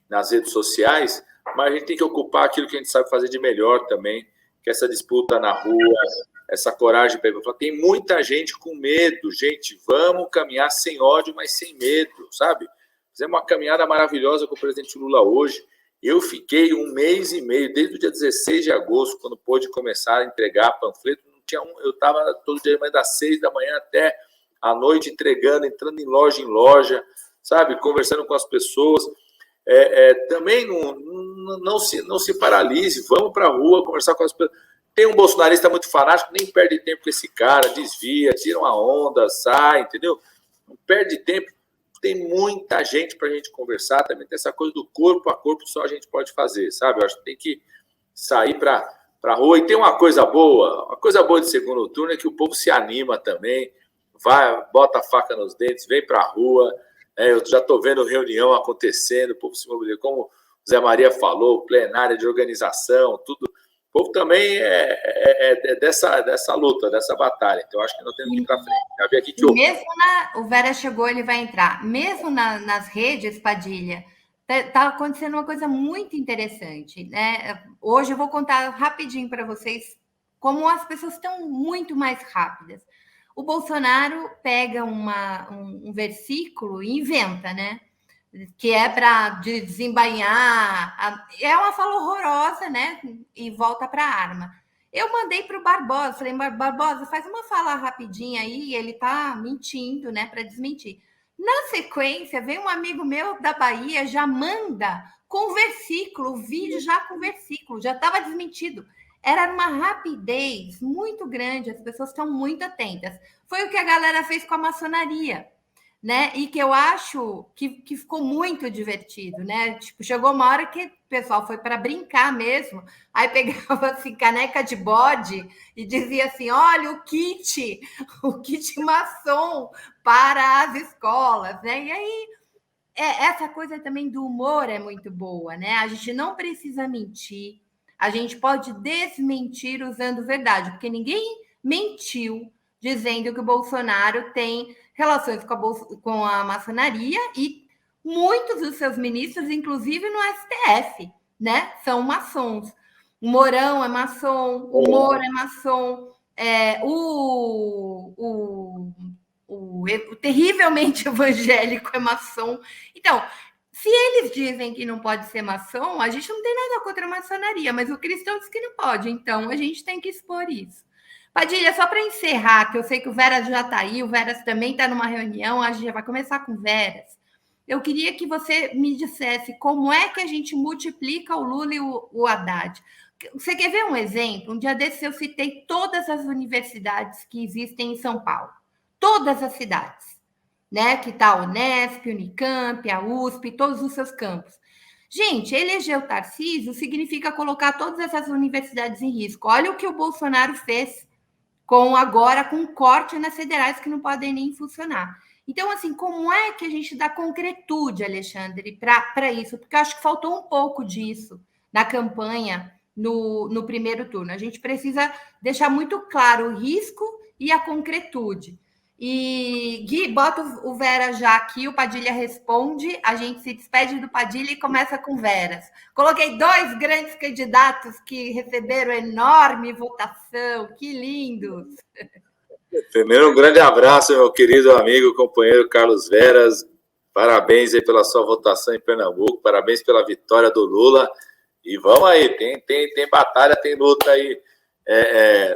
nas redes sociais, mas a gente tem que ocupar aquilo que a gente sabe fazer de melhor também, que é essa disputa na rua, essa coragem para falar. Tem muita gente com medo, gente, vamos caminhar sem ódio, mas sem medo, sabe? Fizemos uma caminhada maravilhosa com o presidente Lula hoje. Eu fiquei 1 mês e meio, desde o dia 16 de agosto, quando pôde começar a entregar panfleto. Eu estava todo dia das 6 da manhã até a noite entregando, entrando em loja, sabe? Conversando com as pessoas. Também não se paralise, vamos para a rua conversar com as pessoas. Tem um bolsonarista muito fanático, nem perde tempo com esse cara, desvia, tira uma onda, sai, entendeu? Não perde tempo. Tem muita gente para a gente conversar, também tem essa coisa do corpo a corpo, só a gente pode fazer, sabe? Eu acho que tem que sair para a rua. E tem uma coisa boa de segundo turno é que o povo se anima também, vai, bota a faca nos dentes, vem para a rua. Eu já estou vendo reunião acontecendo, o povo se mobiliza, como o Zé Maria falou, plenária de organização, tudo. O povo também é dessa luta, dessa batalha. Então, acho que nós temos que ir para frente. Já vi aqui que o Vera chegou, ele vai entrar. Mesmo nas redes, Padilha, está acontecendo uma coisa muito interessante, né? Hoje eu vou contar rapidinho para vocês como as pessoas estão muito mais rápidas. O Bolsonaro pega um versículo e inventa, né? Que é para desembainhar. É uma fala horrorosa, né? E volta para a arma. Eu mandei para o Barbosa, falei, Barbosa, faz uma fala rapidinha aí, ele está mentindo, né, para desmentir. Na sequência, vem um amigo meu da Bahia, já manda com versículo, o vídeo já com versículo, já estava desmentido. Era uma rapidez muito grande, as pessoas estão muito atentas. Foi o que a galera fez com a maçonaria, né? E que eu acho que ficou muito divertido, né? Tipo, chegou uma hora que o pessoal foi para brincar mesmo, aí pegava assim, caneca de bode e dizia assim: olha o kit maçom para as escolas, né? E aí essa coisa também do humor é muito boa, né? A gente não precisa mentir, a gente pode desmentir usando verdade, porque ninguém mentiu dizendo que o Bolsonaro tem relações com a maçonaria e muitos dos seus ministros, inclusive no STF, né? São maçons. O Mourão é maçom, o Moro é maçom, o terrivelmente evangélico é maçom. Então, se eles dizem que não pode ser maçom, a gente não tem nada contra a maçonaria, mas o cristão diz que não pode, então a gente tem que expor isso. Padilha, só para encerrar, que eu sei que o Veras já está aí, o Veras também está numa reunião, a gente já vai começar com o Veras. Eu queria que você me dissesse como é que a gente multiplica o Lula e o Haddad. Você quer ver um exemplo? Um dia desses eu citei todas as universidades que existem em São Paulo. Todas as cidades, né? Que está a Unesp, Unicamp, a USP, todos os seus campos. Gente, eleger o Tarcísio significa colocar todas essas universidades em risco. Olha o que o Bolsonaro fez agora com corte nas federais que não podem nem funcionar. Então, assim, como é que a gente dá concretude, Alexandre, para isso? Porque eu acho que faltou um pouco disso na campanha no primeiro turno. A gente precisa deixar muito claro o risco e a concretude. E, Gui, bota o Vera já aqui, o Padilha responde, a gente se despede do Padilha e começa com Veras. Coloquei 2 grandes candidatos que receberam enorme votação, que lindos! Primeiro, um grande abraço, meu querido amigo, companheiro Carlos Veras. Parabéns aí pela sua votação em Pernambuco, parabéns pela vitória do Lula. E vamos aí, tem batalha, tem luta aí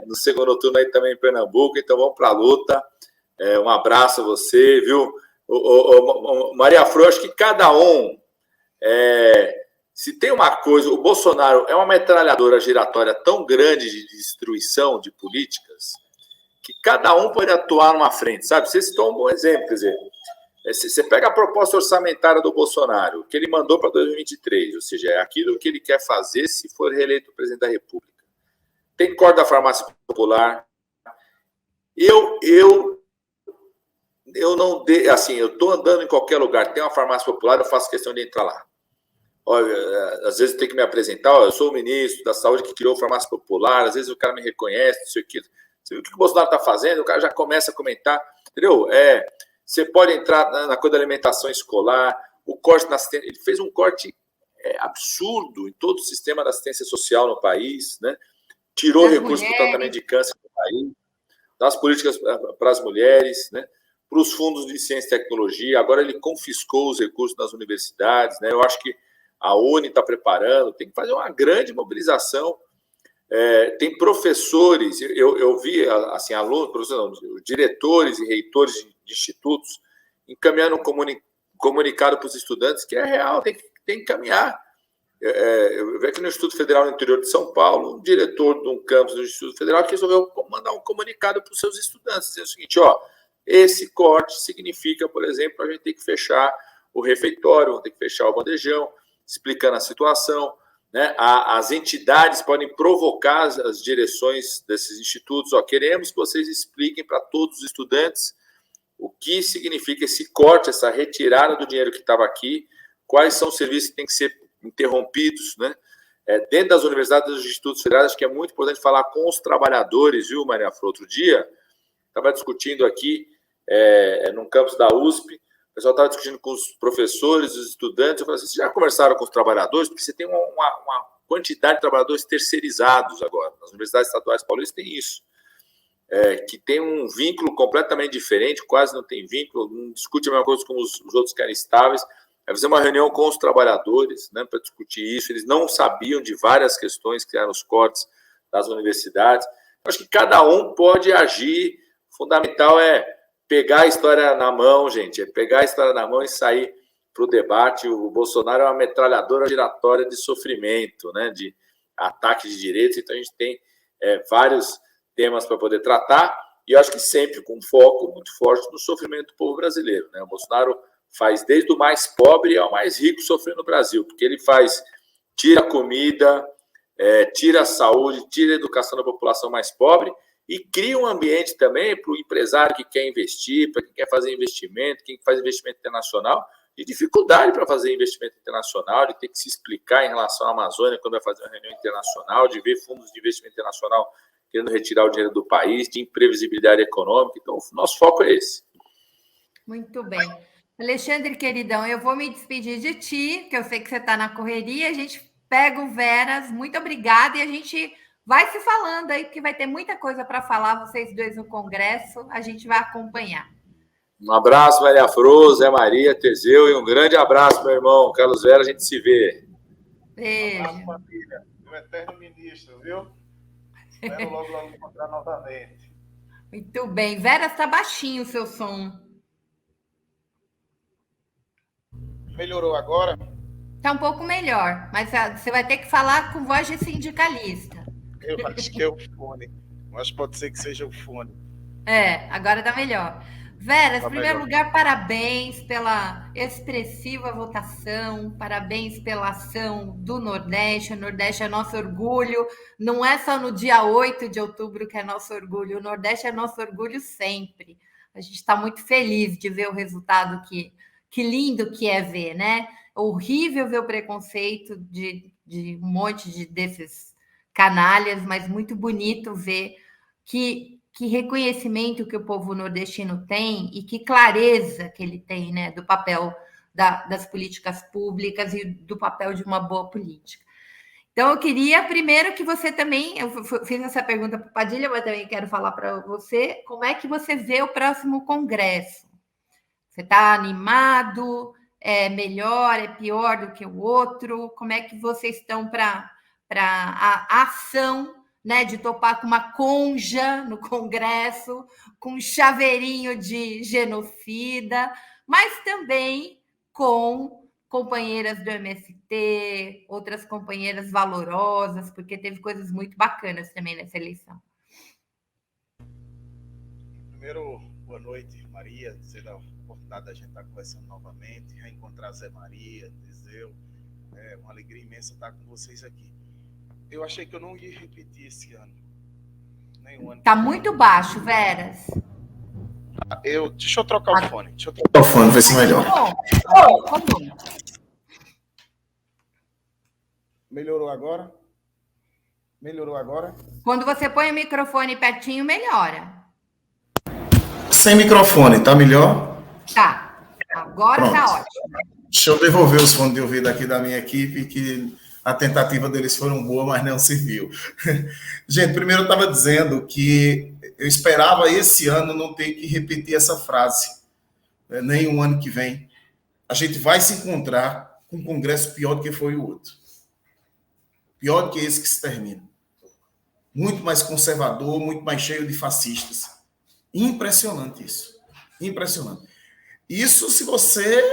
no segundo turno aí também em Pernambuco, então vamos para a luta. Um abraço a você, viu? Maria Fro, acho que cada um, se tem uma coisa, o Bolsonaro é uma metralhadora giratória tão grande de destruição de políticas que cada um pode atuar numa frente, sabe? Você citou um bom exemplo, quer dizer, você pega a proposta orçamentária do Bolsonaro, que ele mandou para 2023, ou seja, é aquilo que ele quer fazer se for reeleito presidente da República. Tem corte da farmácia popular. Eu não assim, eu estou andando em qualquer lugar, tem uma farmácia popular, eu faço questão de entrar lá. Olha, às vezes tem que me apresentar, eu sou o ministro da Saúde que criou a farmácia popular, às vezes o cara me reconhece, isso aqui. Você viu o que o Bolsonaro está fazendo? O cara já começa a comentar, entendeu? Você pode entrar na coisa da alimentação escolar, o corte na assistência, ele fez um corte absurdo em todo o sistema da assistência social no país, né? Tirou recursos para o tratamento de câncer no país, das políticas para as mulheres, né? Para os fundos de ciência e tecnologia, agora ele confiscou os recursos das universidades, né? Eu acho que a Uni está preparando, tem que fazer uma grande mobilização. Tem professores, eu vi assim, alunos, professores, não, diretores e reitores de institutos encaminhando um comunicado para os estudantes que é real, tem que encaminhar. Eu vi aqui no Instituto Federal no interior de São Paulo, um diretor de um campus do Instituto Federal que resolveu mandar um comunicado para os seus estudantes, dizendo o seguinte, esse corte significa, por exemplo, a gente tem que fechar o refeitório, vamos ter que fechar o bandejão, explicando a situação, né? As entidades podem provocar as direções desses institutos, queremos que vocês expliquem para todos os estudantes o que significa esse corte, essa retirada do dinheiro que estava aqui, quais são os serviços que têm que ser interrompidos, né? Dentro das universidades e dos institutos federais, acho que é muito importante falar com os trabalhadores, viu, Maria Flor? Outro dia, estava discutindo aqui, num campus da USP, o pessoal estava discutindo com os professores, os estudantes, eu falei assim, vocês já conversaram com os trabalhadores? Porque você tem uma quantidade de trabalhadores terceirizados agora, nas universidades estaduais paulistas tem isso, que tem um vínculo completamente diferente, quase não tem vínculo, não discute a mesma coisa como os outros que eram estáveis. Vai fazer uma reunião com os trabalhadores, né, para discutir isso. Eles não sabiam de várias questões que eram os cortes das universidades. Acho que cada um pode agir. O fundamental é pegar a história na mão, gente, é pegar a história na mão e sair para o debate. O Bolsonaro é uma metralhadora giratória de sofrimento, né, de ataque de direitos, então a gente tem vários temas para poder tratar, e eu acho que sempre com foco muito forte no sofrimento do povo brasileiro, né? O Bolsonaro faz desde o mais pobre ao mais rico sofrer no Brasil, porque ele tira a comida, tira a saúde, tira a educação da população mais pobre e cria um ambiente também para o empresário que quer investir, para quem quer fazer investimento, quem faz investimento internacional, de dificuldade para fazer investimento internacional, de ter que se explicar em relação à Amazônia quando vai fazer uma reunião internacional, de ver fundos de investimento internacional querendo retirar o dinheiro do país, de imprevisibilidade econômica. Então, o nosso foco é esse. Muito bem. Alexandre, queridão, eu vou me despedir de ti, que eu sei que você está na correria, a gente pega o Veras, muito obrigada, e a gente vai se falando aí, porque vai ter muita coisa para falar, vocês dois no Congresso, a gente vai acompanhar. Um abraço, Maria Fro, Zé Maria, Teseu, e um grande abraço, meu irmão, Carlos Vera, a gente se vê. Beijo. Um abraço, família, meu eterno ministro, viu? Espero logo encontrar novamente. Muito bem. Vera, está baixinho o seu som. Melhorou agora? Está um pouco melhor, mas você vai ter que falar com voz de sindicalista. Eu acho que é o fone, mas pode ser que seja o fone. Agora está melhor. Vera, em primeiro melhor. lugar, parabéns pela expressiva votação, parabéns pela ação do Nordeste. O Nordeste é nosso orgulho, não é só no dia 8 de outubro que é nosso orgulho, o Nordeste é nosso orgulho sempre. A gente está muito feliz de ver o resultado, que lindo que é ver, né? Horrível ver o preconceito de um monte desses canalhas, mas muito bonito ver que reconhecimento que o povo nordestino tem e que clareza que ele tem, né, do papel das políticas públicas e do papel de uma boa política. Então, eu queria primeiro que você também, eu fiz essa pergunta para o Padilha, mas também quero falar para você, como é que você vê o próximo Congresso? Você está animado? É melhor, é pior do que o outro? Como é que vocês estão para a ação, né, de topar com uma conja no Congresso, com um chaveirinho de genocida, mas também com companheiras do MST, outras companheiras valorosas, porque teve coisas muito bacanas também nessa eleição. Primeiro, boa noite, Maria. Você dá a oportunidade da gente estar conversando novamente, reencontrar Zé Maria, Teseu. É uma alegria imensa estar com vocês aqui. Eu achei que eu não ia repetir esse ano. Nenhum ano. Tá muito baixo, Veras. Deixa eu trocar o fone. Deixa eu trocar o fone, ver se melhora. Tá bom. Melhorou agora? Melhorou agora? Quando você põe o microfone pertinho, melhora. Sem microfone, tá melhor? Tá. Agora Pronto. Tá ótimo. Deixa eu devolver os fones de ouvido aqui da minha equipe, que a tentativa deles foram boa, mas não serviu. Gente, primeiro eu estava dizendo que eu esperava esse ano não ter que repetir essa frase, nem o ano que vem. A gente vai se encontrar com um congresso pior do que foi o outro. Pior do que esse que se termina. Muito mais conservador, muito mais cheio de fascistas. Impressionante isso. Impressionante. Isso se você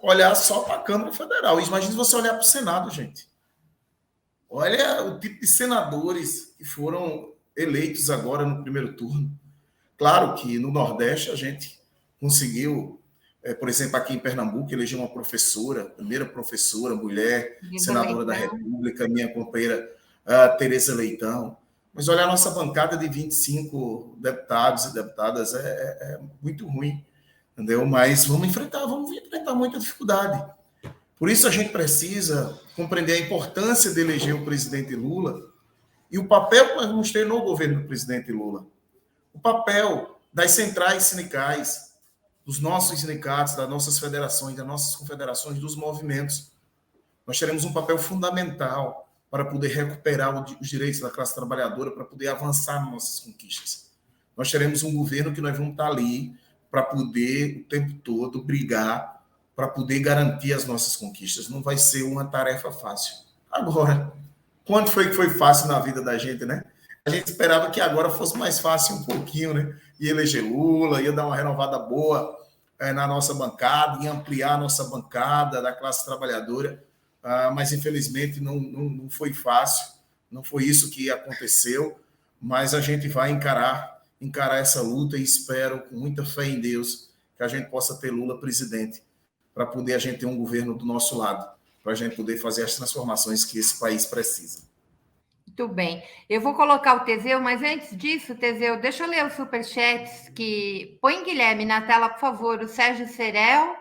olhar só para a Câmara Federal. Imagina se você olhar para o Senado, gente. Olha o tipo de senadores que foram eleitos agora no primeiro turno. Claro que no Nordeste a gente conseguiu, por exemplo, aqui em Pernambuco, eleger uma professora, primeira professora, mulher, senadora da República, minha companheira Tereza Leitão. Mas olha, a nossa bancada de 25 deputados e deputadas é muito ruim, entendeu? Mas vamos enfrentar muita dificuldade. Por isso a gente precisa compreender a importância de eleger o presidente Lula e o papel que nós vamos ter no governo do presidente Lula. O papel das centrais sindicais, dos nossos sindicatos, das nossas federações, das nossas confederações, dos movimentos. Nós teremos um papel fundamental para poder recuperar os direitos da classe trabalhadora, para poder avançar nas nossas conquistas. Nós teremos um governo que nós vamos estar ali para poder, o tempo todo, brigar, para poder garantir as nossas conquistas. Não vai ser uma tarefa fácil. Agora, quando foi que foi fácil na vida da gente, né? A gente esperava que agora fosse mais fácil um pouquinho, né? Ia eleger Lula, ia dar uma renovada boa na nossa bancada, ia ampliar a nossa bancada da classe trabalhadora, mas infelizmente não foi fácil, não foi isso que aconteceu, mas a gente vai encarar essa luta e espero, com muita fé em Deus, que a gente possa ter Lula presidente, para poder a gente ter um governo do nosso lado, para a gente poder fazer as transformações que esse país precisa. Muito bem. Eu vou colocar o Teseu, mas antes disso, Teseu, deixa eu ler os superchats que... Põe, Guilherme, na tela, por favor. O Sérgio Serel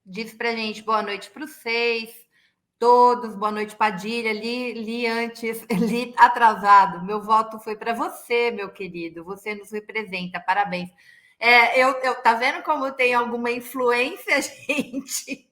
diz para a gente boa noite para vocês, todos. Boa noite, Padilha. Li antes, li atrasado. Meu voto foi para você, meu querido. Você nos representa. Parabéns. Tá vendo como tem alguma influência, gente?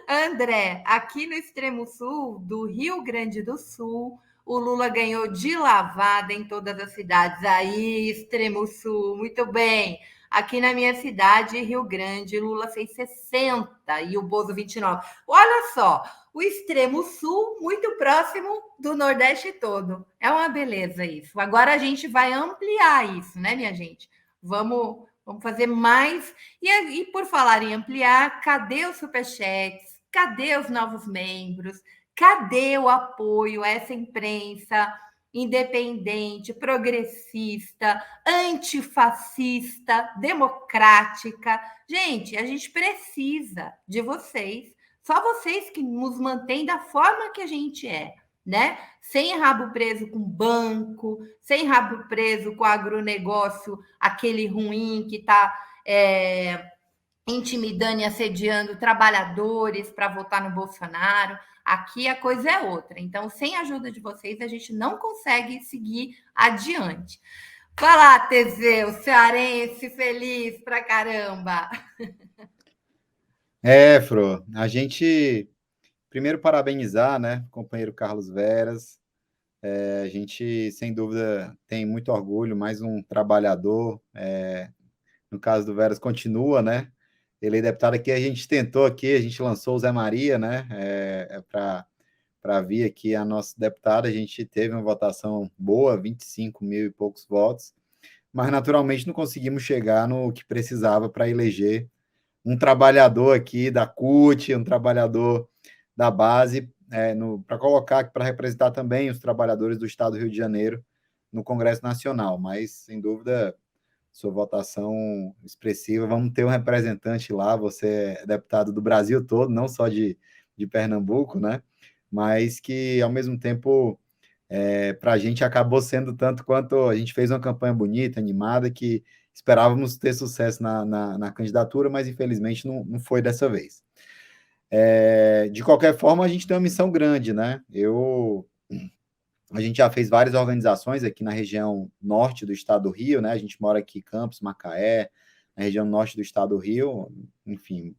André, aqui no extremo sul do Rio Grande do Sul, o Lula ganhou de lavada em todas as cidades. Aí, extremo sul, muito bem. Aqui na minha cidade, Rio Grande, Lula fez 60 e o Bozo 29. Olha só, o extremo sul muito próximo do Nordeste todo. É uma beleza isso. Agora a gente vai ampliar isso, né, minha gente? Vamos fazer mais. E por falar em ampliar, cadê os superchats? Cadê os novos membros? Cadê o apoio a essa imprensa independente, progressista, antifascista, democrática? Gente, a gente precisa de vocês. Só vocês que nos mantêm da forma que a gente é, né? Sem rabo preso com banco, sem rabo preso com agronegócio, aquele ruim que está intimidando e assediando trabalhadores para votar no Bolsonaro. Aqui a coisa é outra. Então, sem a ajuda de vocês, a gente não consegue seguir adiante. Fala, Teseu, cearense, feliz pra caramba. Fro, a gente... Primeiro, parabenizar, né, o companheiro Carlos Veras. A gente, sem dúvida, tem muito orgulho, mais um trabalhador. No caso do Veras, continua, né? Ele é deputado aqui, a gente tentou aqui, a gente lançou o Zé Maria, né, para vir aqui a nossa deputada. A gente teve uma votação boa, 25 mil e poucos votos, mas naturalmente não conseguimos chegar no que precisava para eleger um trabalhador aqui da CUT, um trabalhador da base, para colocar, para representar também os trabalhadores do Estado do Rio de Janeiro no Congresso Nacional. Mas, sem dúvida, sua votação expressiva. Vamos ter um representante lá, você é deputado do Brasil todo, não só de Pernambuco, né? Mas que, ao mesmo tempo, para a gente acabou sendo tanto quanto a gente fez uma campanha bonita, animada, que esperávamos ter sucesso na candidatura, mas infelizmente não foi dessa vez. De qualquer forma, a gente tem uma missão grande, né? A gente já fez várias organizações aqui na região norte do estado do Rio, né? A gente mora aqui em Campos, Macaé, na região norte do estado do Rio, enfim,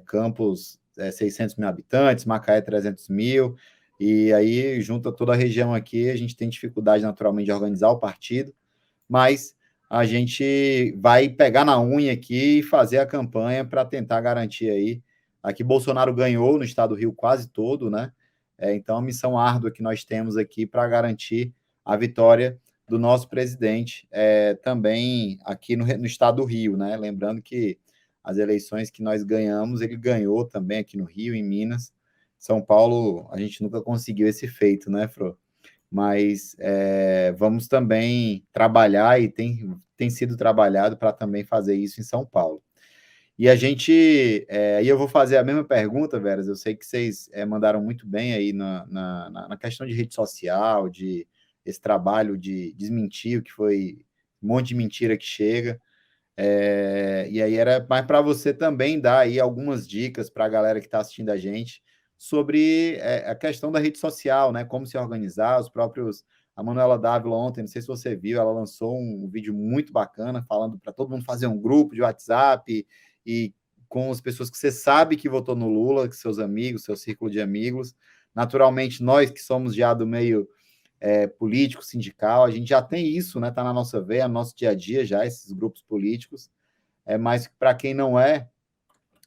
Campos, 600 mil habitantes, Macaé, 300 mil, e aí junta toda a região aqui. A gente tem dificuldade, naturalmente, de organizar o partido, mas a gente vai pegar na unha aqui e fazer a campanha para tentar garantir aí. Aqui Bolsonaro ganhou no estado do Rio quase todo, né? Então, a missão árdua que nós temos aqui para garantir a vitória do nosso presidente também aqui no estado do Rio, né? Lembrando que as eleições que nós ganhamos, ele ganhou também aqui no Rio, em Minas. São Paulo, a gente nunca conseguiu esse feito, né, Fro? Mas vamos também trabalhar, e tem sido trabalhado para também fazer isso em São Paulo. E a gente, e eu vou fazer a mesma pergunta, Veras, eu sei que vocês mandaram muito bem aí na questão de rede social, de esse trabalho de desmentir o que foi um monte de mentira que chega, e aí era mais para você também dar aí algumas dicas para a galera que está assistindo a gente sobre a questão da rede social, né, como se organizar. A Manuela Dávila ontem, não sei se você viu, ela lançou um vídeo muito bacana falando para todo mundo fazer um grupo de WhatsApp e com as pessoas que você sabe que votou no Lula, que seus amigos, seu círculo de amigos. Naturalmente, nós que somos já do meio político, sindical, a gente já tem isso, né? Está na nossa veia, no nosso dia a dia já, esses grupos políticos. Mas para quem não é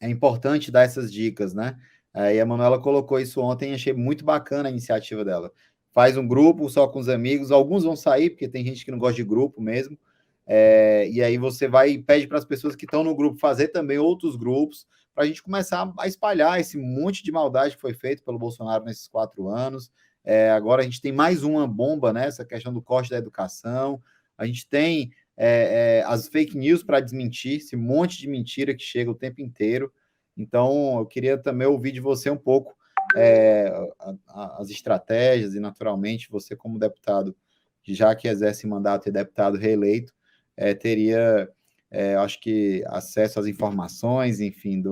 importante dar essas dicas, né? E a Manuela colocou isso ontem, achei muito bacana a iniciativa dela. faz um grupo só com os amigos, alguns vão sair, porque tem gente que não gosta de grupo mesmo, e aí você vai e pede para as pessoas que estão no grupo fazer também outros grupos, para a gente começar a espalhar esse monte de maldade que foi feito pelo Bolsonaro nesses 4 anos. Agora a gente tem mais uma bomba, né? Essa questão do corte da educação. A gente tem as fake news para desmentir, esse monte de mentira que chega o tempo inteiro. Então, eu queria também ouvir de você um pouco as estratégias e, naturalmente, você como deputado, já que exerce mandato e deputado reeleito, teria, acho que, acesso às informações, enfim,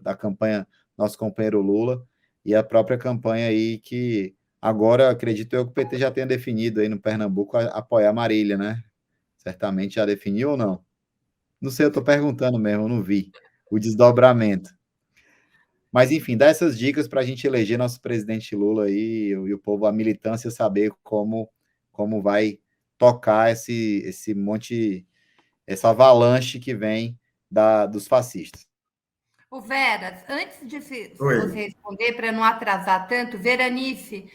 da campanha Nosso Companheiro Lula e a própria campanha aí que agora, acredito eu, que o PT já tenha definido aí no Pernambuco apoiar Marília, né? Certamente já definiu ou não? Não sei, eu estou perguntando mesmo, eu não vi o desdobramento. Mas, enfim, dá essas dicas para a gente eleger nosso presidente Lula aí e o povo, a militância, saber como vai tocar esse monte, essa avalanche que vem dos fascistas. O Veras, antes de Oi. você responder, para não atrasar tanto, Veranice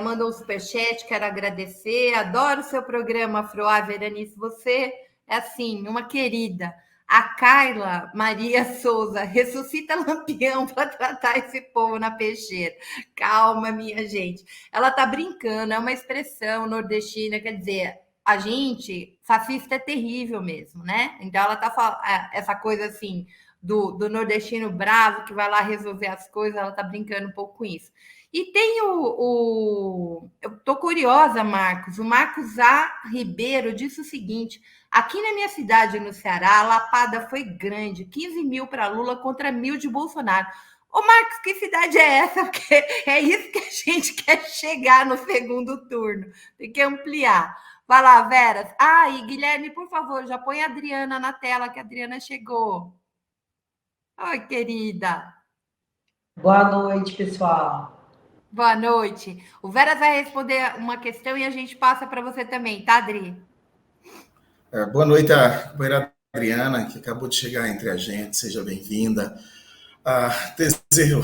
mandou um superchat, quero agradecer, adoro o seu programa, Afroá. Veranice, você é, assim, uma querida. A Carla Maria Souza, ressuscita Lampião para tratar esse povo na peixeira. Calma, minha gente. Ela tá brincando, é uma expressão nordestina, quer dizer, a gente, fascista é terrível mesmo, né? Então ela tá falando essa coisa assim do nordestino bravo que vai lá resolver as coisas, ela tá brincando um pouco com isso. E tem eu tô curiosa, Marcos. O Marcos A. Ribeiro disse o seguinte: aqui na minha cidade, no Ceará, a lapada foi grande, 15 mil para Lula contra 1.000 de Bolsonaro. Ô, Marcos, que cidade é essa? Porque é isso que a gente quer chegar no segundo turno. Tem que ampliar. Vai lá, Veras. E Guilherme, por favor, já põe a Adriana na tela, que a Adriana chegou. Oi, querida. Boa noite, pessoal. Boa noite. O Veras vai responder uma questão e a gente passa para você também, tá, Adri? Boa noite, a companheira Adriana, que acabou de chegar entre a gente. Seja bem-vinda. Teseu,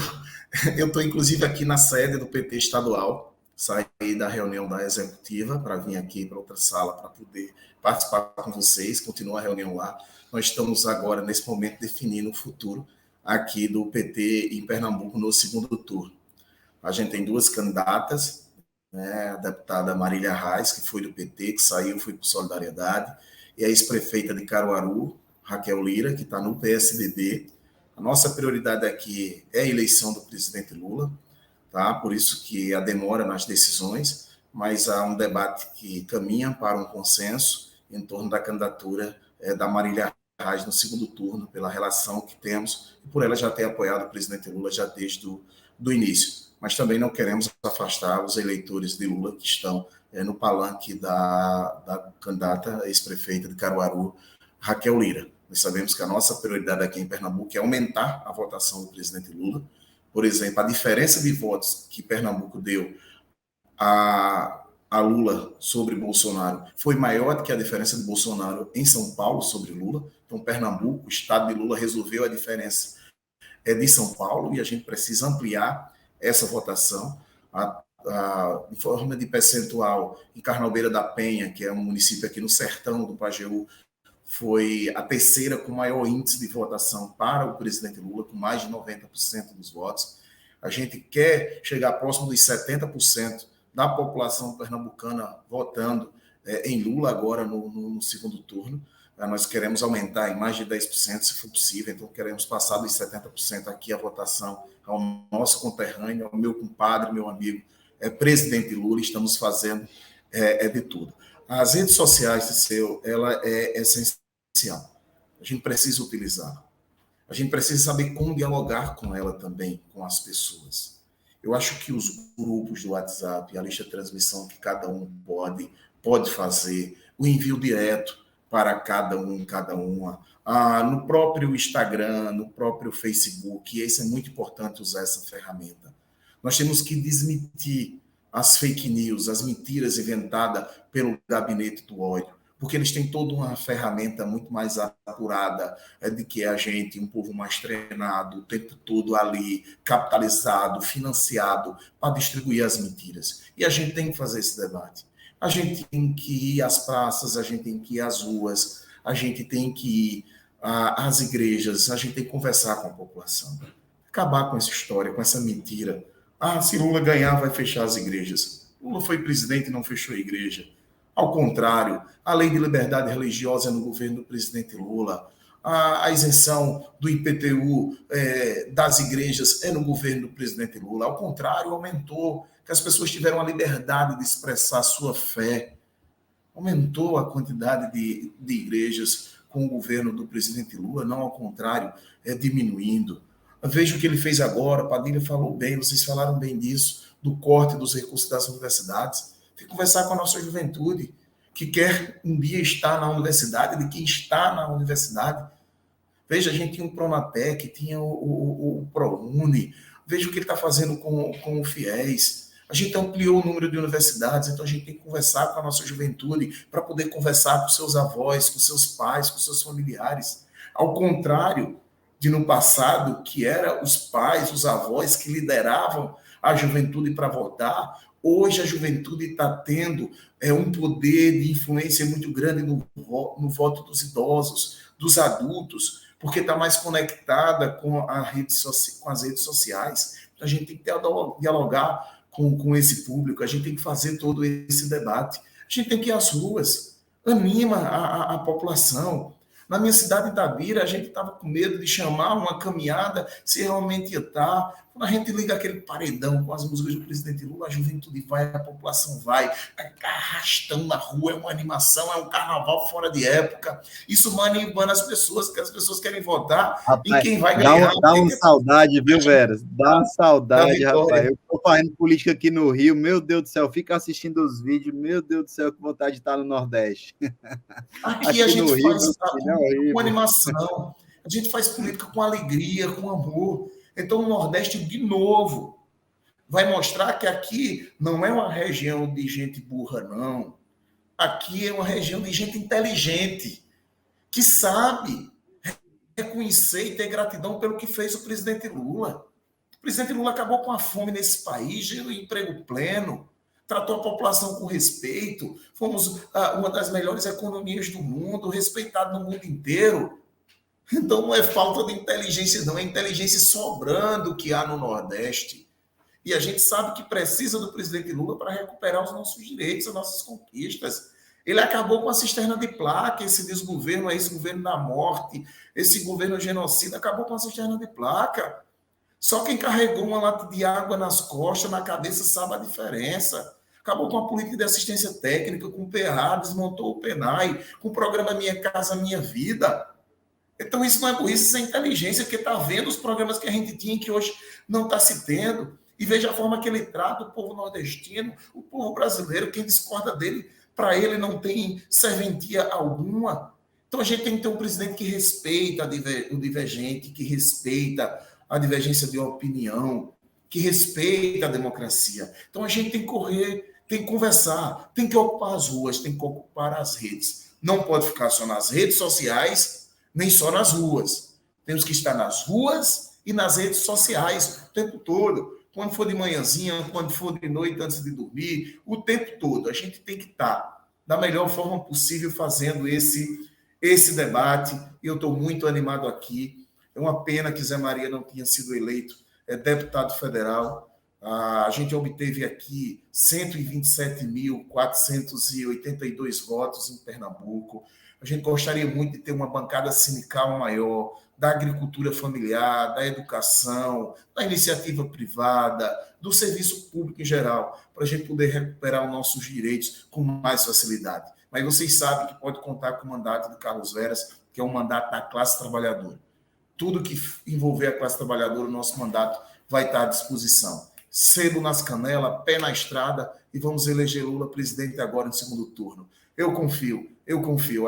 eu estou, inclusive, aqui na sede do PT estadual. Saí da reunião da executiva para vir aqui para outra sala para poder participar com vocês. Continua a reunião lá. Nós estamos agora, nesse momento, definindo o futuro aqui do PT em Pernambuco no segundo turno. A gente tem 2 candidatas, né? A deputada Marília Reis, que foi do PT, que saiu, foi por Solidariedade, e a ex-prefeita de Caruaru, Raquel Lira, que está no PSDB. A nossa prioridade aqui é a eleição do presidente Lula, tá? Por isso que a demora nas decisões, mas há um debate que caminha para um consenso em torno da candidatura da Marília Reis no segundo turno, pela relação que temos, e por ela já ter apoiado o presidente Lula já desde do início. Mas também não queremos afastar os eleitores de Lula que estão no palanque da candidata ex-prefeita de Caruaru, Raquel Lira. Nós sabemos que a nossa prioridade aqui em Pernambuco é aumentar a votação do presidente Lula. Por exemplo, a diferença de votos que Pernambuco deu a Lula sobre Bolsonaro foi maior do que a diferença de Bolsonaro em São Paulo sobre Lula. Então, Pernambuco, o estado de Lula, resolveu a diferença de São Paulo e a gente precisa ampliar essa votação. Em forma de percentual, em Carnalbeira da Penha, que é um município aqui no sertão do Pajeú, foi a terceira com maior índice de votação para o presidente Lula, com mais de 90% dos votos. A gente quer chegar próximo dos 70% da população pernambucana votando em Lula agora no segundo turno. Nós queremos aumentar em mais de 10%, se for possível, então queremos passar dos 70% aqui a votação ao nosso conterrâneo, ao meu compadre, meu amigo, presidente Lula. Estamos fazendo de tudo. As redes sociais, ela é essencial. A gente precisa utilizar. A gente precisa saber como dialogar com ela também, com as pessoas. Eu acho que os grupos do WhatsApp, a lista de transmissão que cada um pode fazer, o envio direto para cada um, cada uma, no próprio Instagram, no próprio Facebook, e isso é muito importante usar essa ferramenta. Nós temos que desmentir as fake news, as mentiras inventadas pelo gabinete do ódio. porque eles têm toda uma ferramenta muito mais apurada de que a gente, um povo mais treinado, o tempo todo ali, capitalizado, financiado, para distribuir as mentiras. E a gente tem que fazer esse debate. A gente tem que ir às praças, a gente tem que ir às ruas, a gente tem que ir às igrejas, a gente tem que conversar com a população. Acabar com essa história, com essa mentira. Se Lula ganhar, vai fechar as igrejas. Lula foi presidente e não fechou a igreja. Ao contrário, a lei de liberdade religiosa é no governo do presidente Lula. A isenção do IPTU das igrejas é no governo do presidente Lula. Ao contrário, aumentou, que as pessoas tiveram a liberdade de expressar sua fé. Aumentou a quantidade de igrejas com o governo do presidente Lula, não ao contrário, diminuindo. Veja o que ele fez agora, Padilha falou bem, vocês falaram bem disso, do corte dos recursos das universidades. Tem que conversar com a nossa juventude, que quer um dia estar na universidade, de quem está na universidade. Veja, a gente tinha o Pronatec, tinha o ProUni, veja o que ele está fazendo com o FIES. A gente ampliou o número de universidades, então a gente tem que conversar com a nossa juventude para poder conversar com seus avós, com seus pais, com seus familiares. Ao contrário de no passado, que eram os pais, os avós que lideravam a juventude para votar, hoje a juventude está tendo um poder de influência muito grande no voto dos idosos, dos adultos, porque está mais conectada com as redes sociais. Então, a gente tem que dialogar com esse público, a gente tem que fazer todo esse debate. A gente tem que ir às ruas, anima a população. Na minha cidade, Itabira, a gente estava com medo de chamar uma caminhada, se realmente ia estar. Quando a gente liga aquele paredão com as músicas do presidente Lula, a juventude vai, a população vai, arrastão na rua, é uma animação, é um carnaval fora de época. Isso vai animando as pessoas, que as pessoas querem votar. Rapaz, e quem vai ganhar... Dá uma saudade, viu, Veras? Dá uma saudade, rapaz. Eu estou fazendo política aqui no Rio, meu Deus do céu, fica assistindo os vídeos, meu Deus do céu, que vontade de estar no Nordeste. Aqui a gente faz com animação, a gente faz política com alegria, com amor. Então, o Nordeste, de novo, vai mostrar que aqui não é uma região de gente burra, não. Aqui é uma região de gente inteligente, que sabe reconhecer e ter gratidão pelo que fez o presidente Lula. O presidente Lula acabou com a fome nesse país, gerou emprego pleno, tratou a população com respeito, fomos uma das melhores economias do mundo, respeitado no mundo inteiro. Então não é falta de inteligência, não, é inteligência sobrando que há no Nordeste. E a gente sabe que precisa do presidente Lula para recuperar os nossos direitos, as nossas conquistas. Ele acabou com a cisterna de placa, esse desgoverno, esse governo da morte, esse governo genocida, acabou com a cisterna de placa. Só quem carregou uma lata de água nas costas, na cabeça, sabe a diferença. Acabou com a política de assistência técnica, com o PA, desmontou o PENAI, com o programa Minha Casa Minha Vida. Então, isso não é burrice, isso é inteligência, porque está vendo os programas que a gente tinha que hoje não está se tendo. E veja a forma que ele trata o povo nordestino, o povo brasileiro, quem discorda dele, para ele não tem serventia alguma. Então, a gente tem que ter um presidente que respeita o divergente, que respeita a divergência de opinião, que respeita a democracia. Então, a gente tem que correr, tem que conversar, tem que ocupar as ruas, tem que ocupar as redes. Não pode ficar só nas redes sociais, nem só nas ruas. Temos que estar nas ruas e nas redes sociais o tempo todo. Quando for de manhãzinha, quando for de noite, antes de dormir, o tempo todo. A gente tem que estar da melhor forma possível fazendo esse debate. E eu estou muito animado aqui. É uma pena que Zé Maria não tenha sido eleito deputado federal. A gente obteve aqui 127.482 votos em Pernambuco. A gente gostaria muito de ter uma bancada sindical maior, da agricultura familiar, da educação, da iniciativa privada, do serviço público em geral, para a gente poder recuperar os nossos direitos com mais facilidade. Mas vocês sabem que pode contar com o mandato de Carlos Veras, que é um mandato da classe trabalhadora. Tudo que envolver a classe trabalhadora, o nosso mandato vai estar à disposição. Selo nas canelas, pé na estrada, e vamos eleger Lula presidente agora no segundo turno. Eu confio.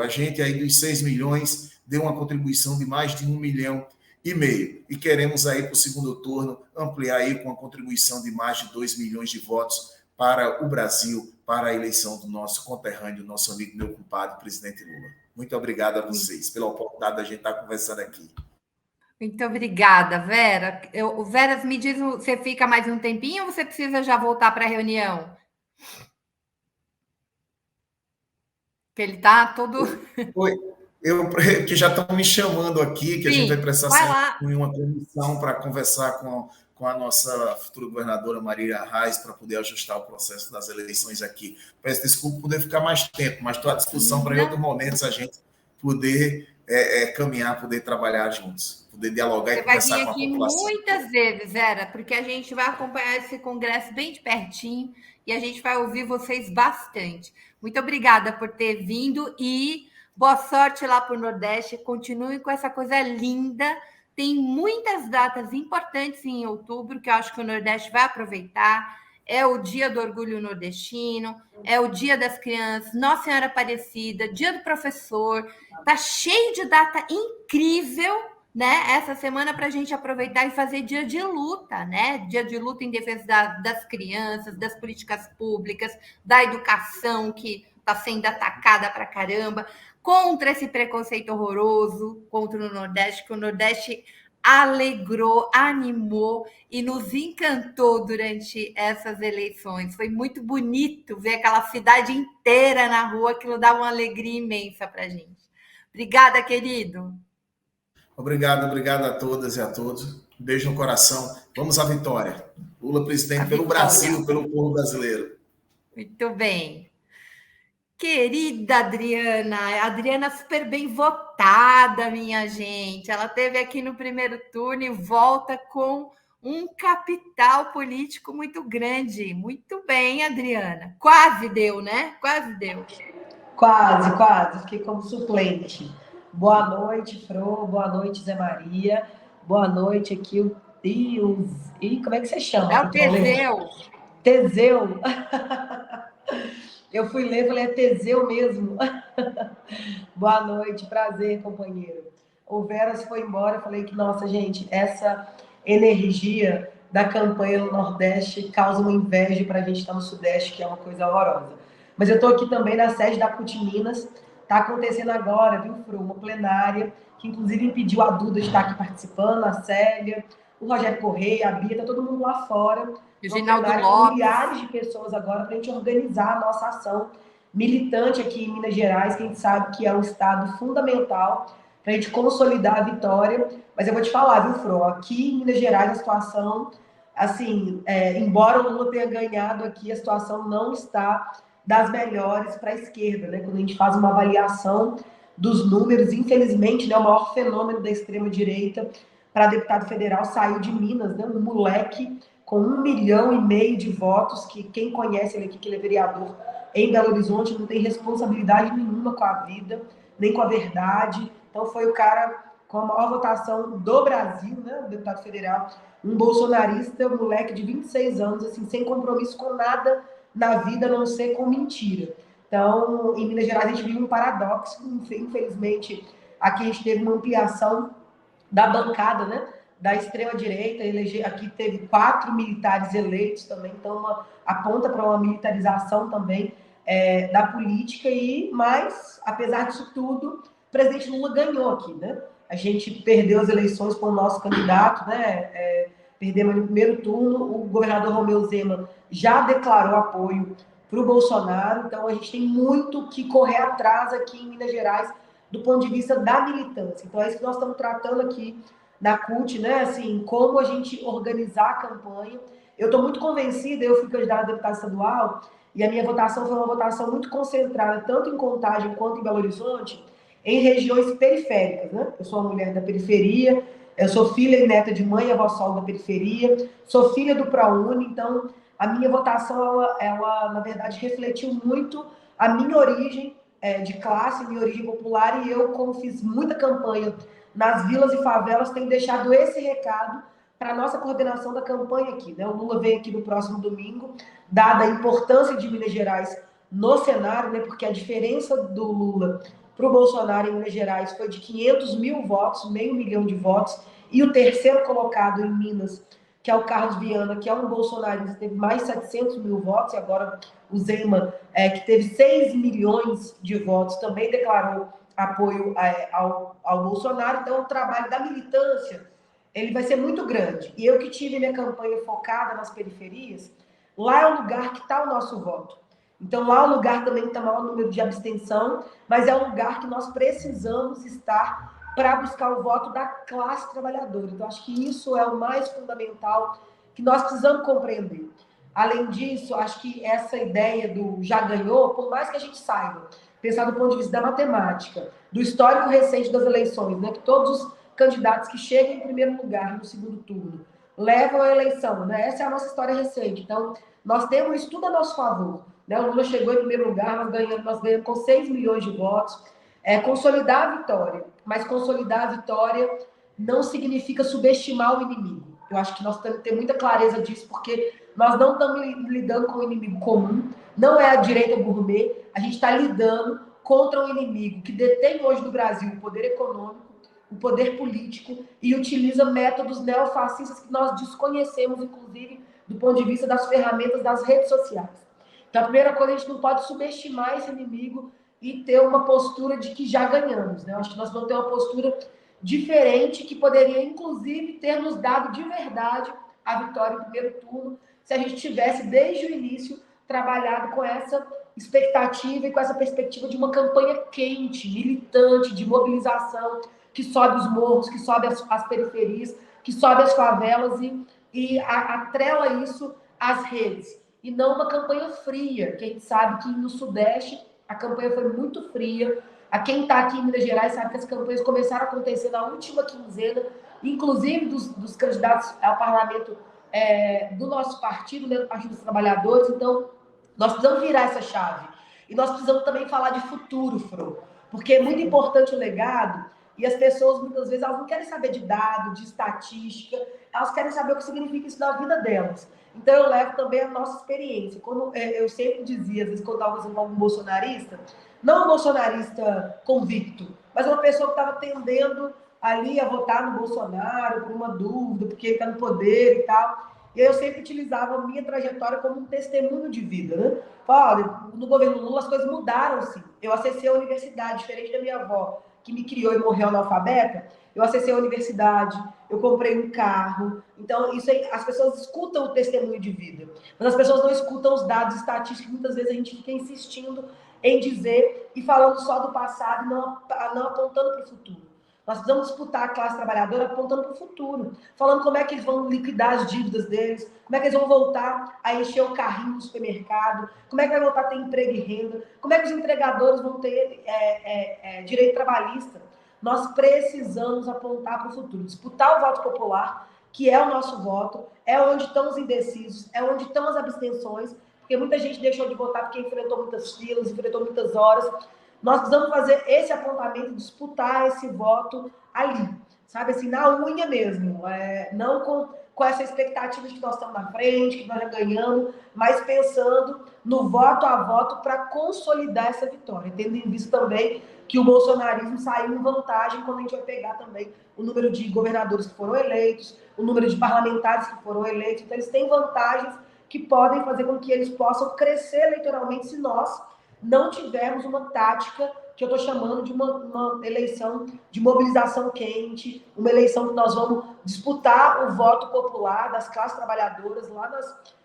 A gente aí dos 6 milhões deu uma contribuição de mais de 1,5 milhão e queremos aí para o segundo turno ampliar aí com a contribuição de mais de 2 milhões de votos para o Brasil, para a eleição do nosso conterrâneo, nosso amigo, meu compadre, presidente Lula. Muito obrigado a vocês pela oportunidade da gente estar conversando aqui. Muito obrigada, Vera. Vera, me diz, você fica mais um tempinho ou você precisa já voltar para a reunião? Que ele está todo... Oi, que já estão me chamando aqui, que a gente vai precisar sair em uma comissão para conversar com a nossa futura governadora Marília Reis para poder ajustar o processo das eleições aqui. Peço desculpa por poder ficar mais tempo, mas estou à disposição para em outros momentos a gente poder caminhar, poder trabalhar juntos, poder dialogar e conversar com a população. Você vai vir aqui muitas vezes, Vera, porque a gente vai acompanhar esse congresso bem de pertinho e a gente vai ouvir vocês bastante. Muito obrigada por ter vindo e boa sorte lá para o Nordeste. Continue com essa coisa linda. Tem muitas datas importantes em outubro que eu acho que o Nordeste vai aproveitar. É o Dia do Orgulho Nordestino, é o Dia das Crianças, Nossa Senhora Aparecida, Dia do Professor. Tá cheio de data incrível, né? Essa semana para a gente aproveitar e fazer dia de luta, né? Dia de luta em defesa das crianças, das políticas públicas, da educação que está sendo atacada para caramba, contra esse preconceito horroroso contra o Nordeste, que o Nordeste alegrou, animou e nos encantou durante essas eleições. Foi muito bonito ver aquela cidade inteira na rua, aquilo dá uma alegria imensa para a gente. Obrigada, querido. Obrigado a todas e a todos. Um beijo no coração. Vamos à vitória. Lula presidente pelo Brasil, pelo povo brasileiro. Muito bem. Querida Adriana super bem votada, minha gente. Ela esteve aqui no primeiro turno e volta com um capital político muito grande. Muito bem, Adriana. Quase deu, né? Quase deu. Quase. Fiquei como suplente. Boa noite, Fro. Boa noite, Zé Maria. Boa noite aqui, o como é que você chama? É o Teseu. Teseu. Eu fui ler, falei, é Teseu mesmo. Boa noite, prazer, companheiro. O Veras foi embora, eu falei que, nossa, gente, essa energia da campanha no Nordeste causa uma inveja para a gente estar no Sudeste, que é uma coisa horrorosa. Mas eu estou aqui também na sede da CUT Minas, está acontecendo agora, viu, Fru, uma plenária, que inclusive impediu a Duda de estar aqui participando, a Célia, o Rogério Correia, a Bia, tá todo mundo lá fora. Com milhares de pessoas agora para a gente organizar a nossa ação militante aqui em Minas Gerais, que a gente sabe que é um estado fundamental para a gente consolidar a vitória. Mas eu vou te falar, viu, Fro? Aqui em Minas Gerais a situação, assim, embora o Lula tenha ganhado aqui, a situação não está das melhores para a esquerda, né? Quando a gente faz uma avaliação dos números, infelizmente, né, o maior fenômeno da extrema-direita para deputado federal saiu de Minas, né? Um moleque com 1,5 milhão de votos, que quem conhece ele aqui, que ele é vereador em Belo Horizonte, não tem responsabilidade nenhuma com a vida, nem com a verdade. Então foi o cara com a maior votação do Brasil, né, o deputado federal, um bolsonarista, um moleque de 26 anos, assim, sem compromisso com nada na vida, a não ser com mentira. Então, em Minas Gerais, a gente viu um paradoxo, infelizmente, aqui a gente teve uma ampliação da bancada, né, da extrema-direita, aqui teve 4 militares eleitos também, então aponta para uma militarização também da política, mas, apesar disso tudo, o presidente Lula ganhou aqui, né? A gente perdeu as eleições com o nosso candidato, né? Perdemos no primeiro turno, o governador Romeu Zema já declarou apoio para o Bolsonaro, então a gente tem muito que correr atrás aqui em Minas Gerais do ponto de vista da militância. Então é isso que nós estamos tratando aqui na CUT, né? Assim, como a gente organizar a campanha. Eu estou muito convencida, eu fui candidata a deputada estadual, e a minha votação foi uma votação muito concentrada, tanto em Contagem quanto em Belo Horizonte, em regiões periféricas, né? Eu sou uma mulher da periferia, eu sou filha e neta de mãe e avó solo da periferia, sou filha do ProUni, então a minha votação, ela na verdade, refletiu muito a minha origem de classe, minha origem popular, e eu, como fiz muita campanha nas vilas e favelas, tenho deixado esse recado para a nossa coordenação da campanha aqui, né? O Lula vem aqui no próximo domingo, dada a importância de Minas Gerais no cenário, né? Porque a diferença do Lula para o Bolsonaro em Minas Gerais foi de 500 mil votos, 500 mil de votos, e o terceiro colocado em Minas que é o Carlos Viana, que é um bolsonarista, teve mais de 700 mil votos, e agora o Zema, que teve 6 milhões de votos, também declarou apoio ao Bolsonaro. Então, o trabalho da militância, ele vai ser muito grande. E eu que tive minha campanha focada nas periferias, lá é o lugar que está o nosso voto. Então, lá é o lugar também que está o maior número de abstenção, mas é um lugar que nós precisamos estar para buscar o voto da classe trabalhadora. Então, acho que isso é o mais fundamental que nós precisamos compreender. Além disso, acho que essa ideia do já ganhou, por mais que a gente saiba, pensar do ponto de vista da matemática, do histórico recente das eleições, né, que todos os candidatos que chegam em primeiro lugar no segundo turno levam a eleição, né? Essa é a nossa história recente. Então, nós temos isso tudo a nosso favor. Né? O Lula chegou em primeiro lugar, nós ganhamos com 6 milhões de votos. Consolidar a vitória, mas consolidar a vitória não significa subestimar o inimigo. Eu acho que nós temos que ter muita clareza disso, porque nós não estamos lidando com um inimigo comum, não é a direita gourmet, a gente está lidando contra um inimigo que detém hoje no Brasil o poder econômico, o poder político e utiliza métodos neofascistas que nós desconhecemos, inclusive, do ponto de vista das ferramentas das redes sociais. Então, a primeira coisa, a gente não pode subestimar esse inimigo e ter uma postura de que já ganhamos. Né? Eu acho que nós vamos ter uma postura diferente que poderia, inclusive, ter nos dado de verdade a vitória em primeiro turno, se a gente tivesse, desde o início, trabalhado com essa expectativa e com essa perspectiva de uma campanha quente, militante, de mobilização, que sobe os morros, que sobe as periferias, que sobe as favelas e atrela isso às redes. E não uma campanha fria, que a gente sabe que no Sudeste a campanha foi muito fria. A quem está aqui em Minas Gerais sabe que as campanhas começaram a acontecer na última quinzena, inclusive dos candidatos ao parlamento do nosso partido, né, do Partido dos Trabalhadores. Então, nós precisamos virar essa chave. E nós precisamos também falar de futuro, Fro, porque é muito importante o legado, e as pessoas, muitas vezes, elas não querem saber de dado, de estatística, elas querem saber o que significa isso na vida delas. Então, eu levo também a nossa experiência. Como eu sempre dizia, às vezes, quando eu estava conversando com algum bolsonarista, não um bolsonarista convicto, mas uma pessoa que estava tendendo ali a votar no Bolsonaro por uma dúvida, porque ele está no poder e tal. E eu sempre utilizava a minha trajetória como um testemunho de vida, né? Olha, no governo Lula as coisas mudaram, sim. Eu acessei a universidade, diferente da minha avó, que me criou e morreu analfabeta. Eu acessei a universidade, eu comprei um carro. Então, isso aí, as pessoas escutam o testemunho de vida, mas as pessoas não escutam os dados estatísticos. Muitas vezes a gente fica insistindo em dizer e falando só do passado e não apontando para o futuro. Nós precisamos disputar a classe trabalhadora apontando para o futuro, falando como é que eles vão liquidar as dívidas deles, como é que eles vão voltar a encher o carrinho no supermercado, como é que vai voltar a ter emprego e renda, como é que os entregadores vão ter direito trabalhista. Nós precisamos apontar para o futuro, disputar o voto popular, que é o nosso voto, é onde estão os indecisos, é onde estão as abstenções, porque muita gente deixou de votar porque enfrentou muitas filas, enfrentou muitas horas. Nós precisamos fazer esse apontamento, disputar esse voto ali, sabe, assim, na unha mesmo, não com essa expectativa de que nós estamos na frente, que nós já ganhamos, mas pensando no voto a voto para consolidar essa vitória, tendo em vista também que o bolsonarismo saiu em vantagem quando a gente vai pegar também o número de governadores que foram eleitos, o número de parlamentares que foram eleitos. Então, eles têm vantagens que podem fazer com que eles possam crescer eleitoralmente se nós não tivermos uma tática que eu estou chamando de uma eleição de mobilização quente, uma eleição que nós vamos disputar o voto popular das classes trabalhadoras lá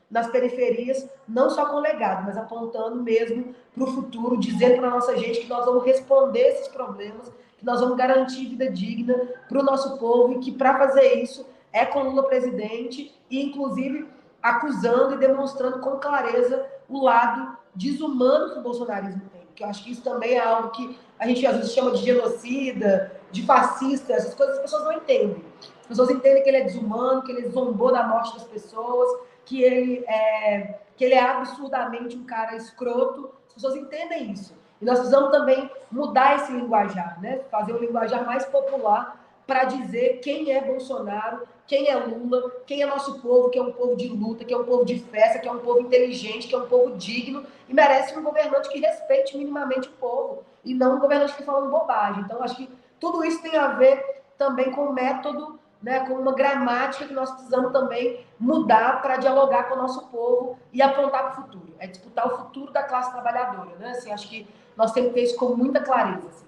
nas periferias, não só com legado, mas apontando mesmo para o futuro, dizendo para a nossa gente que nós vamos responder esses problemas, que nós vamos garantir vida digna para o nosso povo e que para fazer isso é com Lula presidente e, inclusive, acusando e demonstrando com clareza o lado desumano que o bolsonarismo tem. Porque eu acho que isso também é algo que a gente às vezes chama de genocida, de fascista, essas coisas as pessoas não entendem. As pessoas entendem que ele é desumano, que ele zombou da morte das pessoas, que ele é absurdamente um cara escroto. As pessoas entendem isso. E nós precisamos também mudar esse linguajar, né? Fazer um linguajar mais popular para dizer quem é Bolsonaro, quem é Lula, quem é nosso povo, que é um povo de luta, que é um povo de festa, que é um povo inteligente, que é um povo digno e merece um governante que respeite minimamente o povo e não um governante que fala bobagem. Então, acho que tudo isso tem a ver também com o método né, com uma gramática que nós precisamos também mudar para dialogar com o nosso povo e apontar para o futuro. É disputar o futuro da classe trabalhadora, né? Assim, acho que nós temos que ter isso com muita clareza. Assim.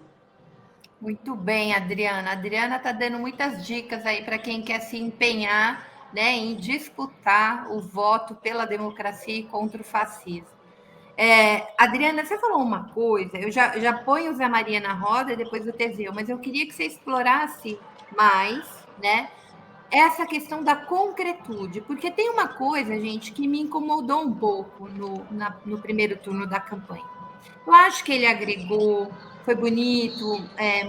Muito bem, Adriana. A Adriana está dando muitas dicas aí para quem quer se empenhar, né, em disputar o voto pela democracia e contra o fascismo. Adriana, você falou uma coisa, eu já ponho o Zé Maria na roda e depois o Teseu, mas eu queria que você explorasse mais, né, essa questão da concretude, porque tem uma coisa, gente, que me incomodou um pouco no primeiro turno da campanha. Eu acho que ele agregou, foi bonito,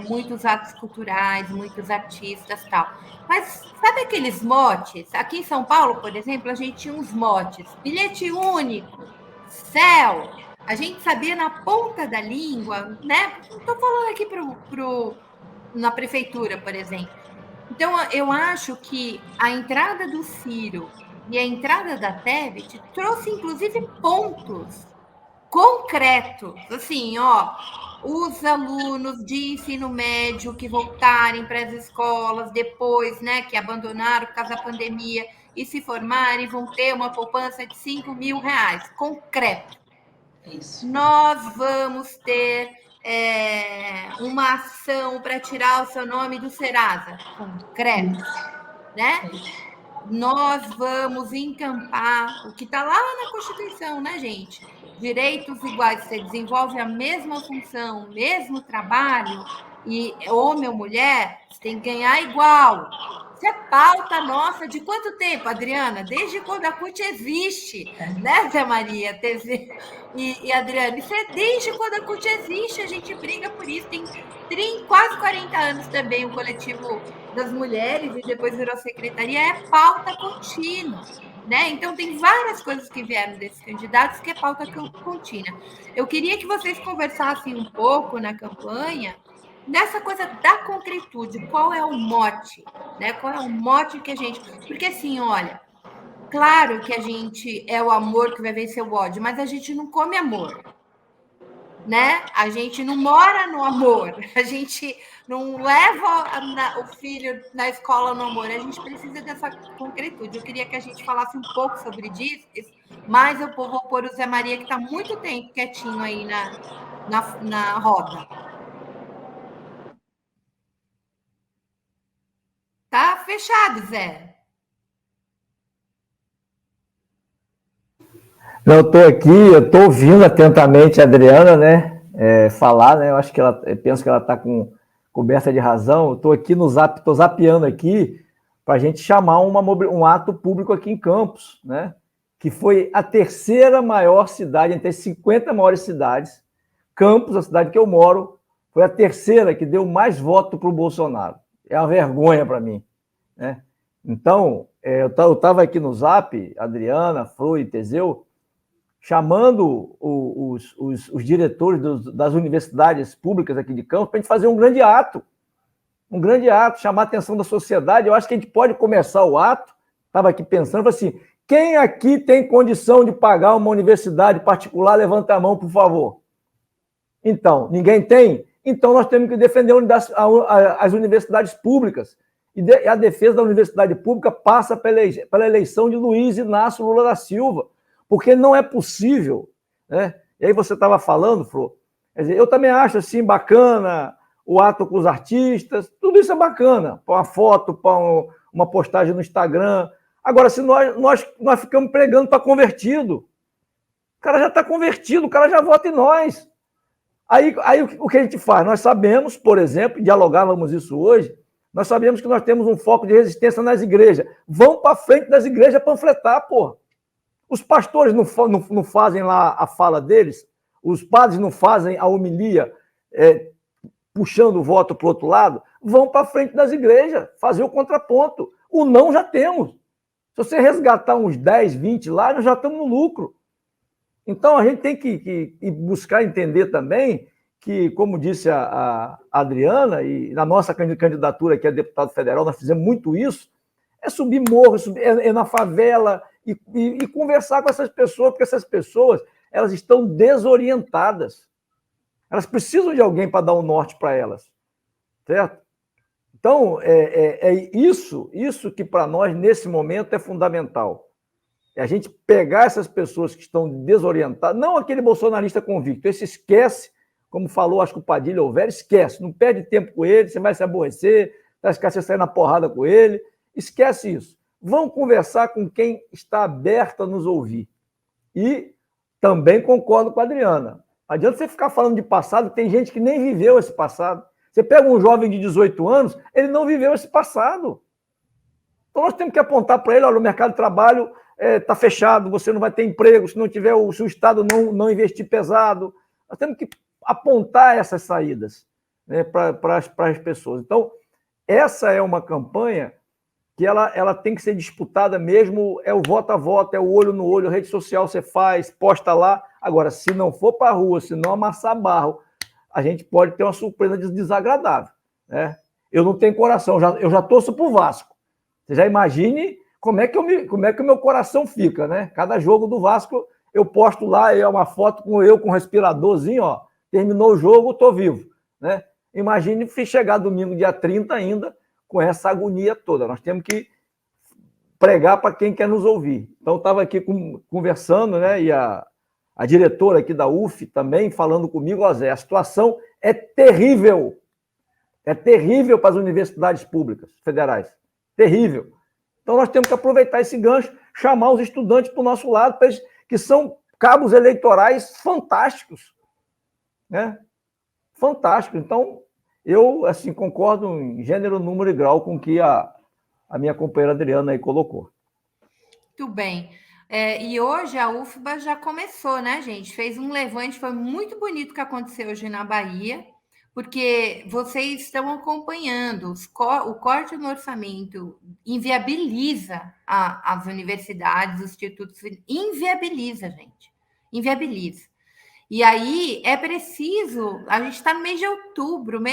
muitos atos culturais, muitos artistas, tal. Mas sabe aqueles motes? Aqui em São Paulo, por exemplo, a gente tinha uns motes: bilhete único, céu. A gente sabia na ponta da língua, né? Estou falando aqui na prefeitura, por exemplo. Então, eu acho que a entrada do Ciro e a entrada da Tebet trouxe, inclusive, pontos concretos. Assim, ó, os alunos de ensino médio que voltarem para as escolas depois, né, que abandonaram por causa da pandemia e se formarem, vão ter uma poupança de R$5.000. Concreto. Isso. Nós vamos ter uma ação para tirar o seu nome do Serasa. Concreto. Né? Nós vamos encampar o que está lá na Constituição, né, gente? Direitos iguais, você desenvolve a mesma função, o mesmo trabalho, e homem ou mulher, você tem que ganhar igual. Isso é pauta nossa de quanto tempo, Adriana? Desde quando a CUT existe, né, Zé Maria? E Adriana, isso é desde quando a CUT existe, a gente briga por isso. Tem quase 40 anos também o coletivo das mulheres e depois virou secretaria, é pauta contínua. Né? Então, tem várias coisas que vieram desses candidatos que é pauta contínua. Eu queria que vocês conversassem um pouco na campanha nessa coisa da concretude. Qual é o mote? Né? Qual é o mote que a gente... Porque, assim, olha, claro que a gente é o amor que vai vencer o ódio, mas a gente não come amor. Né? A gente não mora no amor, a gente não leva o filho na escola no amor, a gente precisa dessa concretude. Eu queria que a gente falasse um pouco sobre isso, mas eu vou pôr o Zé Maria, que está muito tempo quietinho aí na roda. Tá fechado, Zé. Eu estou aqui, eu estou ouvindo atentamente a Adriana, né, falar, né, eu penso que ela está coberta de razão. Eu estou aqui no Zap, estou zapeando aqui para a gente chamar um ato público aqui em Campos, né, que foi a terceira maior cidade, entre as 50 maiores cidades. Campos, a cidade que eu moro, foi a terceira que deu mais voto para o Bolsonaro. É uma vergonha para mim, né? Então, eu estava aqui no Zap, Adriana, Fro e Teseu, chamando os diretores das universidades públicas aqui de Campos para a gente fazer um grande ato, chamar a atenção da sociedade. Eu acho que a gente pode começar o ato, estava aqui pensando, assim, quem aqui tem condição de pagar uma universidade particular, levanta a mão, por favor. Então, ninguém tem? Então nós temos que defender as universidades públicas, e a defesa da universidade pública passa pela eleição de Luiz Inácio Lula da Silva, porque não é possível, né? E aí você estava falando, Flor, quer dizer, eu também acho assim bacana o ato com os artistas, tudo isso é bacana, para uma foto, para uma postagem no Instagram. Agora, se nós ficamos pregando para convertido, o cara já está convertido, o cara já vota em nós. Aí o que a gente faz? Nós sabemos, por exemplo, dialogávamos isso hoje, nós sabemos que nós temos um foco de resistência nas igrejas. Vão para frente das igrejas panfletar, porra. Os pastores não fazem lá a fala deles, os padres não fazem a homilia puxando o voto para o outro lado, vão para frente das igrejas, fazer o contraponto. O não já temos. Se você resgatar uns 10, 20 lá, nós já estamos no lucro. Então, a gente tem que buscar entender também que, como disse a Adriana, e na nossa candidatura aqui a deputado federal, nós fizemos muito isso, é subir morro, é na favela e conversar com essas pessoas, porque essas pessoas elas estão desorientadas. Elas precisam de alguém para dar um norte para elas, certo? Então, isso que para nós, nesse momento, é fundamental. É a gente pegar essas pessoas que estão desorientadas, não aquele bolsonarista convicto, esse esquece, como falou, acho que o Padilha ou o Vera, esquece, não perde tempo com ele, você vai se aborrecer, vai ficar você sair na porrada com ele, esquece isso. Vão conversar com quem está aberto a nos ouvir. E também concordo com a Adriana. Não adianta você ficar falando de passado, tem gente que nem viveu esse passado. Você pega um jovem de 18 anos, ele não viveu esse passado. Então nós temos que apontar para ele, olha, o mercado de trabalho está fechado, você não vai ter emprego se não tiver, se o Estado não investir pesado. Nós temos que apontar essas saídas, né, para as pessoas. Então, essa é uma campanha que ela tem que ser disputada mesmo, é o voto a voto, é o olho no olho, rede social você faz, posta lá. Agora, se não for para a rua, se não amassar barro, a gente pode ter uma surpresa desagradável, né? Eu não tenho coração, eu já torço para o Vasco. Você já imagine como é que o meu coração fica, né? Cada jogo do Vasco eu posto lá, é uma foto com um respiradorzinho, ó, terminou o jogo, estou vivo, né? Imagine chegar domingo, dia 30 ainda, com essa agonia toda. Nós temos que pregar para quem quer nos ouvir. Então, estava aqui conversando, né? E a diretora aqui da UF também falando comigo, ó, Zé, a situação é terrível. É terrível para as universidades públicas federais. Terrível. Então, nós temos que aproveitar esse gancho, chamar os estudantes para o nosso lado, que são cabos eleitorais fantásticos, né? Fantástico. Então, eu assim concordo em gênero, número e grau com o que a minha companheira Adriana aí colocou. Muito bem. E hoje a UFBA já começou, né, gente? Fez um levante, foi muito bonito o que aconteceu hoje na Bahia, porque vocês estão acompanhando, o corte no orçamento inviabiliza as universidades, os institutos, inviabiliza, gente, inviabiliza. E aí é preciso, a gente está no mês de outubro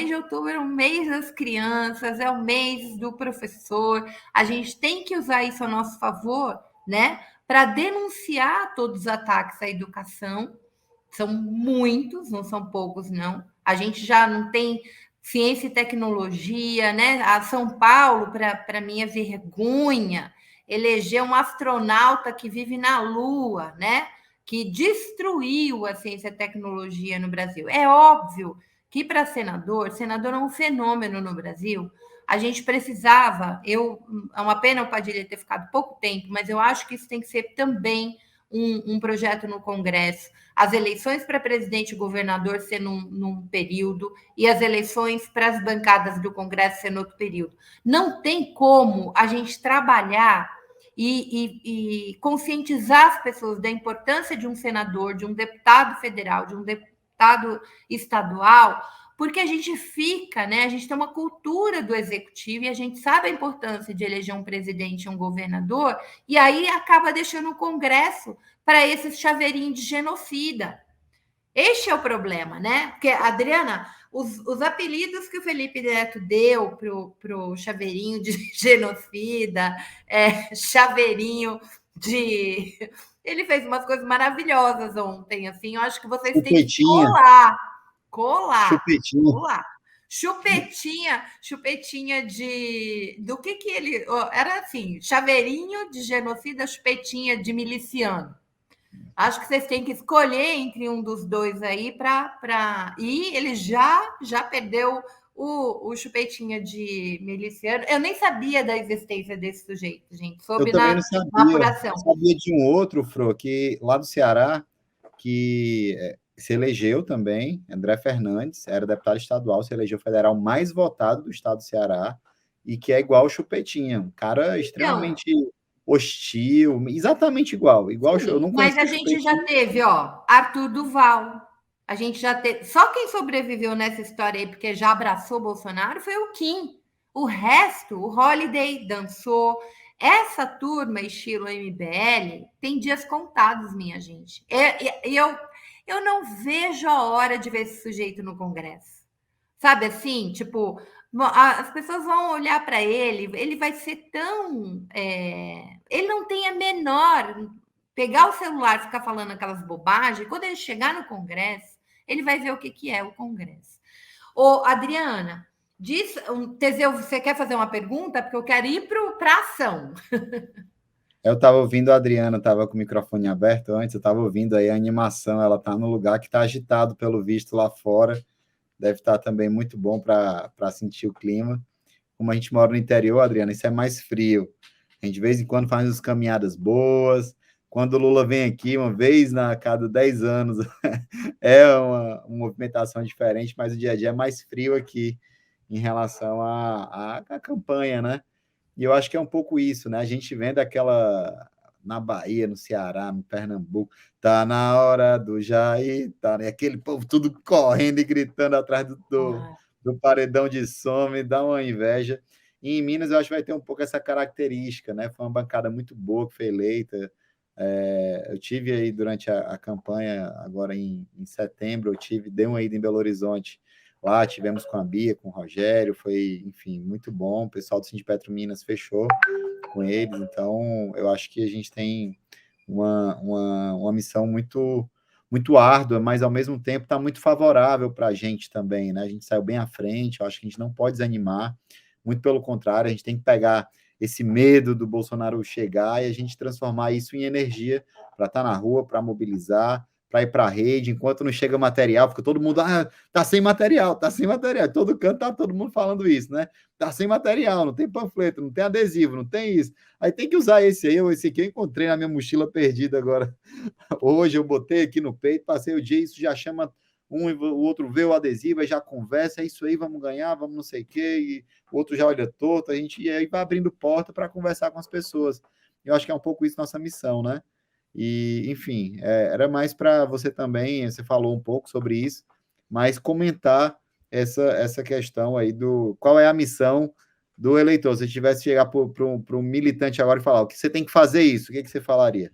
é o mês das crianças, é o mês do professor, a gente tem que usar isso a nosso favor, né, para denunciar todos os ataques à educação. São muitos, não são poucos, não. A gente já não tem ciência e tecnologia, né? A São Paulo, para minha vergonha, elegeu um astronauta que vive na Lua, né? Que destruiu a ciência e tecnologia no Brasil. É óbvio que para senador é um fenômeno no Brasil. A gente precisava, é uma pena o Padilha ter ficado pouco tempo, mas eu acho que isso tem que ser também um projeto no Congresso, as eleições para presidente e governador ser num período e as eleições para as bancadas do Congresso ser no outro período. Não tem como a gente trabalhar e conscientizar as pessoas da importância de um senador, de um deputado federal, de um deputado estadual, porque a gente fica, né? A gente tem uma cultura do executivo e a gente sabe a importância de eleger um presidente e um governador, e aí acaba deixando o Congresso para esses chaveirinhos de genocida. Este é o problema, né? Porque, Adriana, os apelidos que o Felipe Neto deu para o chaveirinho de genocida, chaveirinho de... Ele fez umas coisas maravilhosas ontem, assim, eu acho que vocês têm que colar. Chupetinha do que ele... Era assim, chaveirinho de genocida, chupetinha de miliciano. Acho que vocês têm que escolher entre um dos dois aí e ele já perdeu o chupetinha de miliciano. Eu nem sabia da existência desse sujeito, gente. Soube na apuração. Eu sabia de um outro, Fro, que lá do Ceará, que se elegeu também, André Fernandes, era deputado estadual, se elegeu federal mais votado do estado do Ceará, e que é igual o Chupetinha, um cara extremamente hostil, exatamente igual. Sim, eu não mas a gente já teve, Arthur Duval, a gente já teve, só quem sobreviveu nessa história aí, porque já abraçou Bolsonaro, foi o Kim. O resto, o Holiday dançou. Essa turma, estilo MBL, tem dias contados, minha gente. Eu não vejo a hora de ver esse sujeito no Congresso. Sabe assim? Tipo, as pessoas vão olhar para ele vai ser tão... ele não tem a menor... Pegar o celular e ficar falando aquelas bobagens, quando ele chegar no Congresso, ele vai ver o que é o Congresso. Ô, Adriana, Teseu, você quer fazer uma pergunta? Porque eu quero ir para a ação. Eu estava ouvindo a Adriana, estava com o microfone aberto antes, eu estava ouvindo aí a animação, ela está no lugar que está agitado, pelo visto, lá fora. Deve estar também muito bom para sentir o clima. Como a gente mora no interior, Adriana, isso é mais frio. A gente, de vez em quando, faz umas caminhadas boas. Quando o Lula vem aqui, uma vez a cada 10 anos, é uma movimentação diferente, mas o dia a dia é mais frio aqui em relação à campanha, né? E eu acho que é um pouco isso, né? A gente vendo aquela na Bahia, no Ceará, no Pernambuco, tá na hora do Jair, tá, né? Aquele povo tudo correndo e gritando atrás do paredão de som, me dá uma inveja. E em Minas eu acho que vai ter um pouco essa característica, né? Foi uma bancada muito boa que foi eleita. Eu tive aí durante a campanha, agora em setembro, dei uma ida em Belo Horizonte. Lá tivemos com a Bia, com o Rogério, foi, enfim, muito bom. O pessoal do Sindipetro Minas fechou com eles, então eu acho que a gente tem uma missão muito, muito árdua, mas ao mesmo tempo está muito favorável para a gente também, né? A gente saiu bem à frente, eu acho que a gente não pode desanimar, muito pelo contrário, a gente tem que pegar esse medo do Bolsonaro chegar e a gente transformar isso em energia para estar na rua, para mobilizar, para ir para a rede, enquanto não chega material, porque todo mundo, tá sem material, todo canto tá todo mundo falando isso, né? Tá sem material, não tem panfleto, não tem adesivo, não tem isso. Aí tem que usar esse aqui eu encontrei na minha mochila perdida agora. Hoje eu botei aqui no peito, passei o dia, isso já chama o outro vê o adesivo, aí já conversa, é isso aí, vamos ganhar, vamos não sei o quê, e o outro já olha torto, e aí vai abrindo porta para conversar com as pessoas. Eu acho que é um pouco isso nossa missão, né? E, enfim, era mais para você também, você falou um pouco sobre isso, mas comentar essa questão aí do qual é a missão do eleitor. Se tivesse que chegar para um militante agora e falar o que você tem que fazer isso, o que você falaria?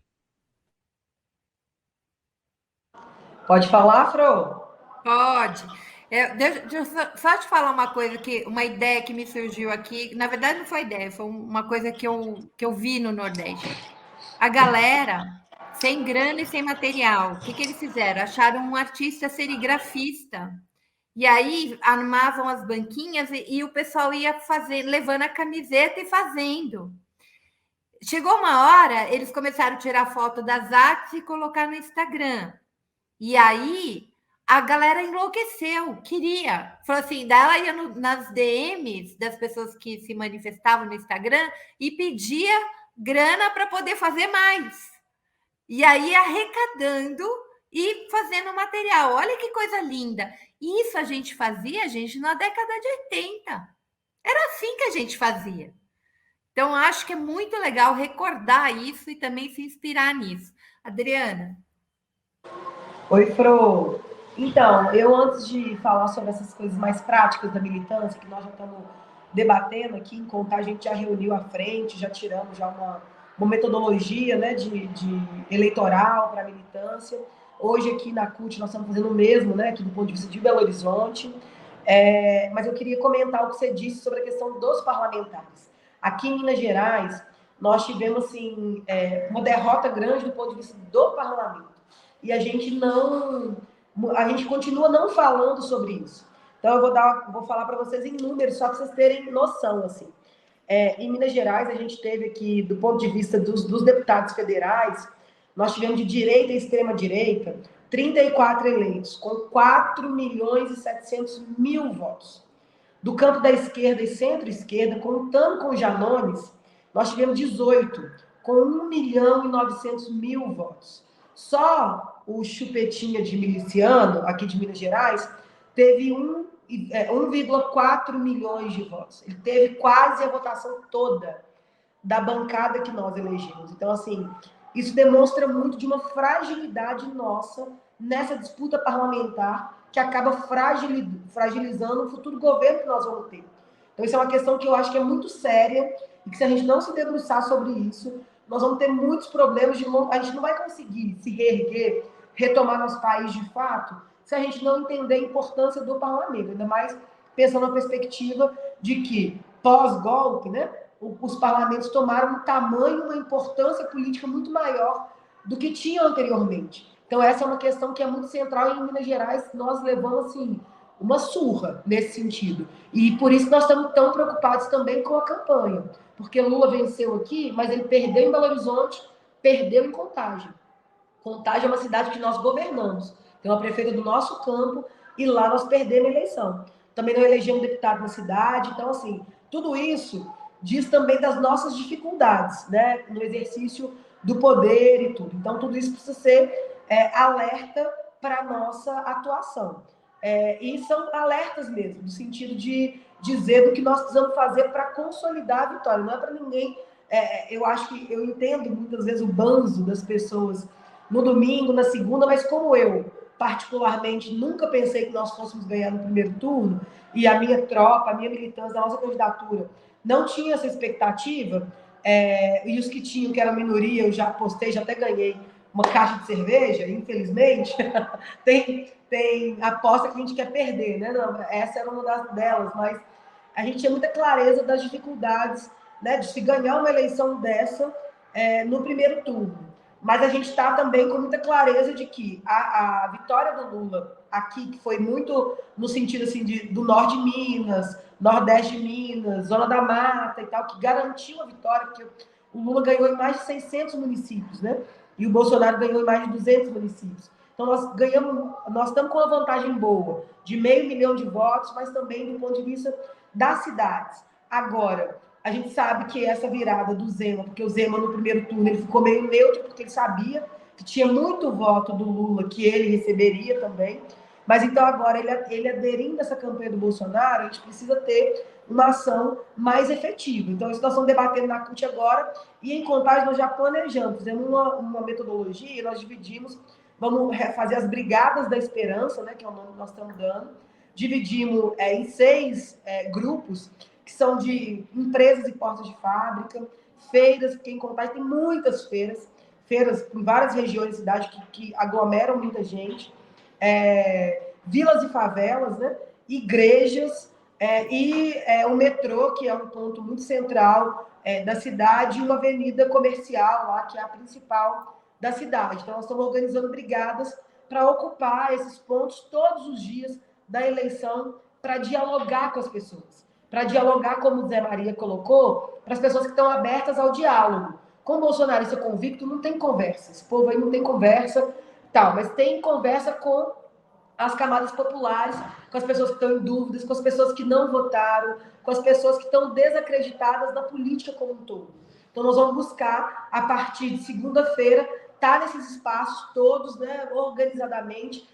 Pode falar, Fro? Pode. Deixa eu só te falar uma ideia que me surgiu aqui. Na verdade, não foi ideia, foi uma coisa que eu vi no Nordeste. A galera, sem grana e sem material, o que eles fizeram? Acharam um artista serigrafista. E aí armavam as banquinhas e o pessoal ia levando a camiseta e fazendo. Chegou uma hora, eles começaram a tirar foto das artes e colocar no Instagram. E aí a galera enlouqueceu, queria. Falou assim, daí ela ia nas DMs das pessoas que se manifestavam no Instagram e pedia grana para poder fazer mais. E aí arrecadando e fazendo material. Olha que coisa linda. Isso a gente fazia, gente, na década de 80. Era assim que a gente fazia. Então, acho que é muito legal recordar isso e também se inspirar nisso. Adriana? Oi, Fro. Então, eu antes de falar sobre essas coisas mais práticas da militância, que nós já estamos debatendo aqui, em contar, a gente já reuniu à frente, já tiramos já uma metodologia, né, de eleitoral para a militância. Hoje aqui na CUT nós estamos fazendo o mesmo, né, aqui do ponto de vista de Belo Horizonte. Mas eu queria comentar o que você disse sobre a questão dos parlamentares. Aqui em Minas Gerais, nós tivemos assim, uma derrota grande do ponto de vista do parlamento. E a gente continua não falando sobre isso. Então, eu vou falar para vocês em números, só para vocês terem noção, assim. Em Minas Gerais, a gente teve aqui, do ponto de vista dos deputados federais, nós tivemos de direita e extrema-direita 34 eleitos, com 4.700.000 votos. Do campo da esquerda e centro-esquerda, contando com os Janones, nós tivemos 18, com 1.900.000 votos. Só o Chupetinha de miliciano, aqui de Minas Gerais, teve 1,4 milhões de votos. Ele teve quase a votação toda da bancada que nós elegemos. Então, assim, isso demonstra muito de uma fragilidade nossa nessa disputa parlamentar que acaba fragilizando o futuro governo que nós vamos ter. Então, isso é uma questão que eu acho que é muito séria e que se a gente não se debruçar sobre isso, nós vamos ter muitos problemas, a gente não vai conseguir se reerguer, retomar nosso país de fato, se a gente não entender a importância do parlamento, ainda mais pensando na perspectiva de que, pós-golpe, né, os parlamentos tomaram um tamanho, uma importância política muito maior do que tinham anteriormente. Então, essa é uma questão que é muito central e em Minas Gerais nós levamos, assim, uma surra nesse sentido. E por isso nós estamos tão preocupados também com a campanha. Porque Lula venceu aqui, mas ele perdeu em Belo Horizonte, perdeu em Contagem. Contagem é uma cidade que nós governamos. Tem uma prefeita do nosso campo e lá nós perdemos a eleição. Também não elegemos deputado na cidade. Então, assim, tudo isso diz também das nossas dificuldades, né, no exercício do poder e tudo. Então, tudo isso precisa ser alerta para a nossa atuação. E são alertas mesmo, no sentido de dizer do que nós precisamos fazer para consolidar a vitória. Não é para ninguém... eu acho que eu entendo muitas vezes o banzo das pessoas no domingo, na segunda, mas como eu, particularmente, nunca pensei que nós fôssemos ganhar no primeiro turno, e a minha tropa, a minha militância, a nossa candidatura, não tinha essa expectativa, e os que tinham, que era minoria, eu já postei, já até ganhei uma caixa de cerveja, infelizmente, tem aposta que a gente quer perder, né? Não, essa era uma delas, mas a gente tinha muita clareza das dificuldades, né, de se ganhar uma eleição dessa no primeiro turno. Mas a gente está também com muita clareza de que a vitória do Lula aqui, que foi muito no sentido assim, do norte de Minas, nordeste de Minas, zona da mata e tal, que garantiu a vitória, porque o Lula ganhou em mais de 600 municípios, né? E o Bolsonaro ganhou em mais de 200 municípios. Então, nós estamos com uma vantagem boa, de 500 mil de votos, mas também do ponto de vista das cidades. Agora, a gente sabe que essa virada do Zema, porque o Zema no primeiro turno ele ficou meio neutro, porque ele sabia que tinha muito voto do Lula que ele receberia também. Mas então agora, ele aderindo a essa campanha do Bolsonaro, a gente precisa ter uma ação mais efetiva. Então, isso nós estamos debatendo na CUT agora, e em Contagem nós já planejamos, fizemos uma metodologia, nós dividimos, vamos fazer as Brigadas da Esperança, né, que é o nome que nós estamos dando, dividimos em 6 grupos, que são de empresas e portas de fábrica, feiras, porque em Contagem tem muitas feiras em várias regiões da cidade que aglomeram muita gente, vilas e favelas, né? Igrejas, e o metrô, que é um ponto muito central da cidade, e uma avenida comercial lá, que é a principal da cidade. Então, nós estamos organizando brigadas para ocupar esses pontos todos os dias da eleição, para dialogar com as pessoas. Para dialogar, como o Zé Maria colocou, para as pessoas que estão abertas ao diálogo. Com o bolsonarista convicto, não tem conversa. Esse povo aí não tem conversa, tal, mas tem conversa com as camadas populares, com as pessoas que estão em dúvidas, com as pessoas que não votaram, com as pessoas que estão desacreditadas da política como um todo. Então, nós vamos buscar, a partir de segunda-feira, estar nesses espaços todos, né, organizadamente,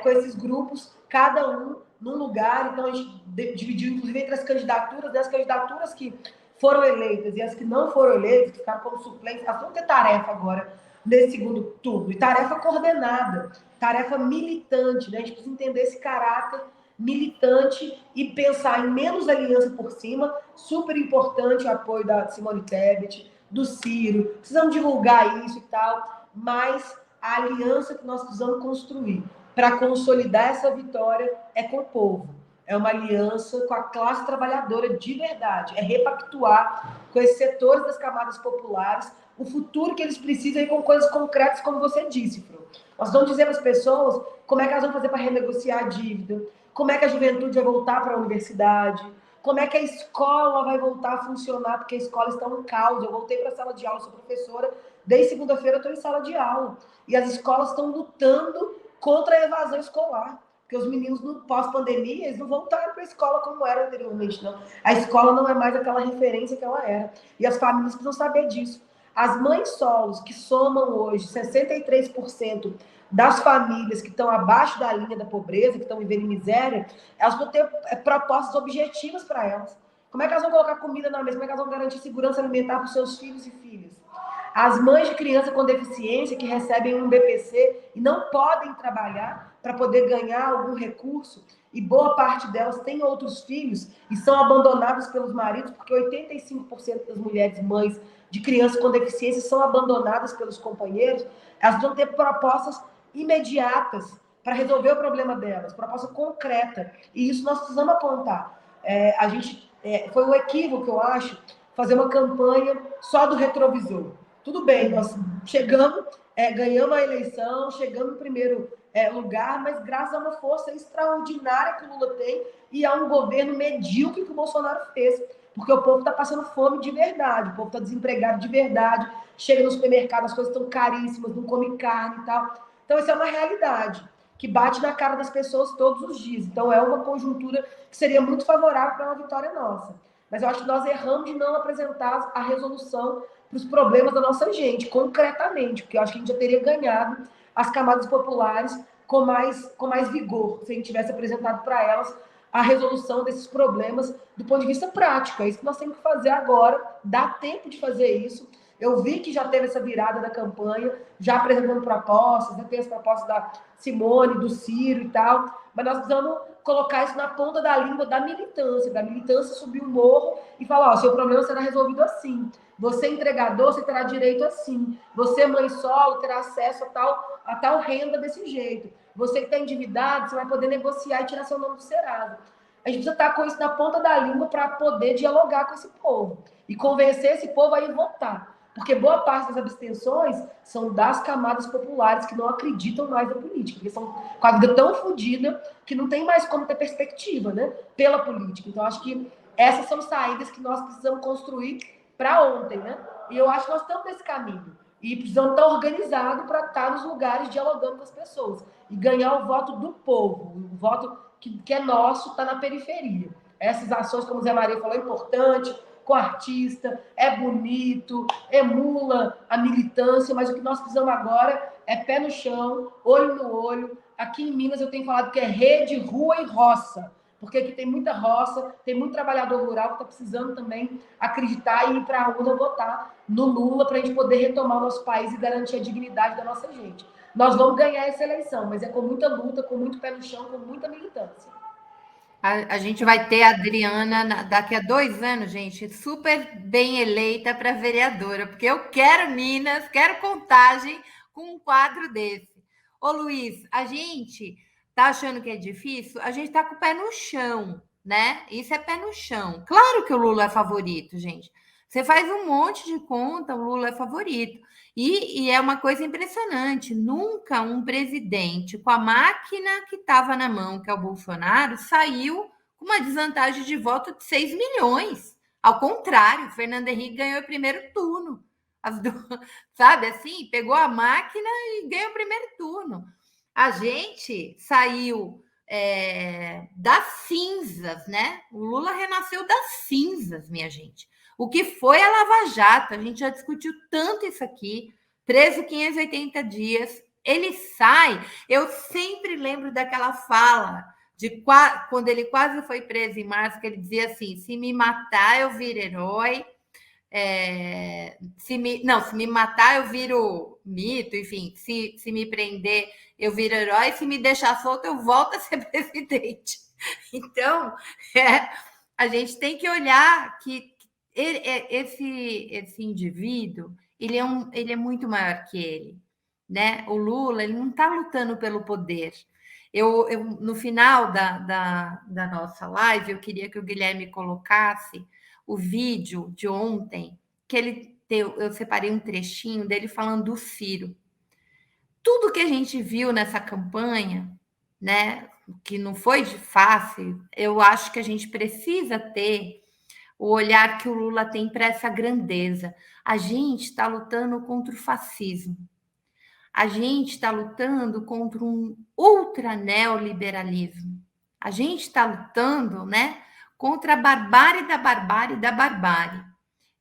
com esses grupos, cada um num lugar. Então, a gente dividiu, inclusive, entre as candidaturas, né, as candidaturas que foram eleitas e as que não foram eleitas, que ficaram como suplentes, elas vão ter tarefa agora, nesse segundo turno, e tarefa coordenada, tarefa militante, né? A gente precisa entender esse caráter militante e pensar em menos aliança por cima. Super importante o apoio da Simone Tebet, do Ciro, precisamos divulgar isso e tal, mas a aliança que nós precisamos construir para consolidar essa vitória é com o povo. É uma aliança com a classe trabalhadora de verdade, é repactuar com esses setores das camadas populares o futuro que eles precisam, e com coisas concretas, como você disse, Fro. Nós vamos dizer para as pessoas como é que elas vão fazer para renegociar a dívida, como é que a juventude vai voltar para a universidade, como é que a escola vai voltar a funcionar, porque a escola está um caos. Eu voltei para a sala de aula, sou professora, desde segunda-feira eu estou em sala de aula, e as escolas estão lutando contra a evasão escolar, porque os meninos, no pós-pandemia, eles não voltaram para a escola como era anteriormente, não. A escola não é mais aquela referência que ela era, e as famílias precisam saber disso. As mães solos, que somam hoje 63% das famílias que estão abaixo da linha da pobreza, que estão vivendo em miséria, elas vão ter propostas objetivas para elas. Como é que elas vão colocar comida na mesa? Como é que elas vão garantir segurança alimentar para os seus filhos e filhas? As mães de criança com deficiência que recebem um BPC e não podem trabalhar para poder ganhar algum recurso, e boa parte delas tem outros filhos e são abandonadas pelos maridos, porque 85% das mulheres mães de crianças com deficiência são abandonadas pelos companheiros. Elas vão ter propostas imediatas para resolver o problema delas, proposta concreta, e isso nós precisamos apontar. Foi um equívoco, eu acho, fazer uma campanha só do retrovisor. Tudo bem, nós chegamos, ganhamos a eleição, chegamos no primeiro lugar, mas graças a uma força extraordinária que o Lula tem e a um governo medíocre que o Bolsonaro fez. Porque o povo está passando fome de verdade, o povo está desempregado de verdade, chega no supermercado, as coisas estão caríssimas, não come carne e tal. Então, isso é uma realidade que bate na cara das pessoas todos os dias. Então, é uma conjuntura que seria muito favorável para uma vitória nossa. Mas eu acho que nós erramos de não apresentar a resolução para os problemas da nossa gente, concretamente, porque eu acho que a gente já teria ganhado as camadas populares com mais vigor, se a gente tivesse apresentado para elas a resolução desses problemas do ponto de vista prático. É isso que nós temos que fazer agora, dá tempo de fazer isso. Eu vi que já teve essa virada da campanha, já apresentando propostas, já tem as propostas da Simone, do Ciro e tal, mas nós precisamos colocar isso na ponta da língua da militância subir o morro e falar, seu problema será resolvido assim. Você, entregador, você terá direito assim. Você, mãe solo, terá acesso a tal renda desse jeito. Você que está endividado, você vai poder negociar e tirar seu nome do Serasa. A gente precisa estar com isso na ponta da língua para poder dialogar com esse povo e convencer esse povo a ir votar. Porque boa parte das abstenções são das camadas populares que não acreditam mais na política, porque são com a vida tão fodida que não tem mais como ter perspectiva, né, pela política. Então, acho que essas são saídas que nós precisamos construir para ontem, né? E eu acho que nós estamos nesse caminho. E precisamos estar organizados para estar nos lugares dialogando com as pessoas e ganhar o voto do povo, o voto que é nosso, está na periferia. Essas ações, como o Zé Maria falou, é importante, com artista, é bonito, emula a militância, mas o que nós precisamos agora é pé no chão, olho no olho. Aqui em Minas eu tenho falado que é rede, rua e roça, porque aqui tem muita roça, tem muito trabalhador rural que está precisando também acreditar e ir para a urna votar no Lula para a gente poder retomar o nosso país e garantir a dignidade da nossa gente. Nós vamos ganhar essa eleição, mas é com muita luta, com muito pé no chão, com muita militância. A gente vai ter a Adriana daqui a 2 anos, gente, super bem eleita para vereadora, porque eu quero Minas, quero Contagem com um quadro desse. Ô, Luiz, a gente tá achando que é difícil? A gente tá com o pé no chão, né? Isso é pé no chão. Claro que o Lula é favorito, gente. Você faz um monte de conta, o Lula é favorito. E é uma coisa impressionante. Nunca um presidente com a máquina que estava na mão, que é o Bolsonaro, saiu com uma desvantagem de voto de 6 milhões. Ao contrário, Fernando Henrique ganhou o primeiro turno. Sabe assim? Pegou a máquina e ganhou o primeiro turno. A gente saiu das cinzas, né? O Lula renasceu das cinzas, minha gente. O que foi a Lava Jato? A gente já discutiu tanto isso aqui. Preso 580 dias. Ele sai. Eu sempre lembro daquela fala de quando ele quase foi preso em março, que ele dizia assim: se me matar, eu viro herói. Se me matar, eu viro mito. Enfim, se me prender, eu viro herói. Se me deixar solto, eu volto a ser presidente. Então, a gente tem que olhar que esse indivíduo, ele é muito maior que ele, né? O Lula, ele não está lutando pelo poder. Eu no final da nossa live, eu queria que o Guilherme colocasse o vídeo de ontem, que eu separei um trechinho dele falando do Ciro. Tudo que a gente viu nessa campanha, né, que não foi fácil, eu acho que a gente precisa ter o olhar que o Lula tem para essa grandeza. A gente está lutando contra o fascismo. A gente está lutando contra um ultra neoliberalismo. A gente está lutando, né, contra a barbárie da barbárie da barbárie.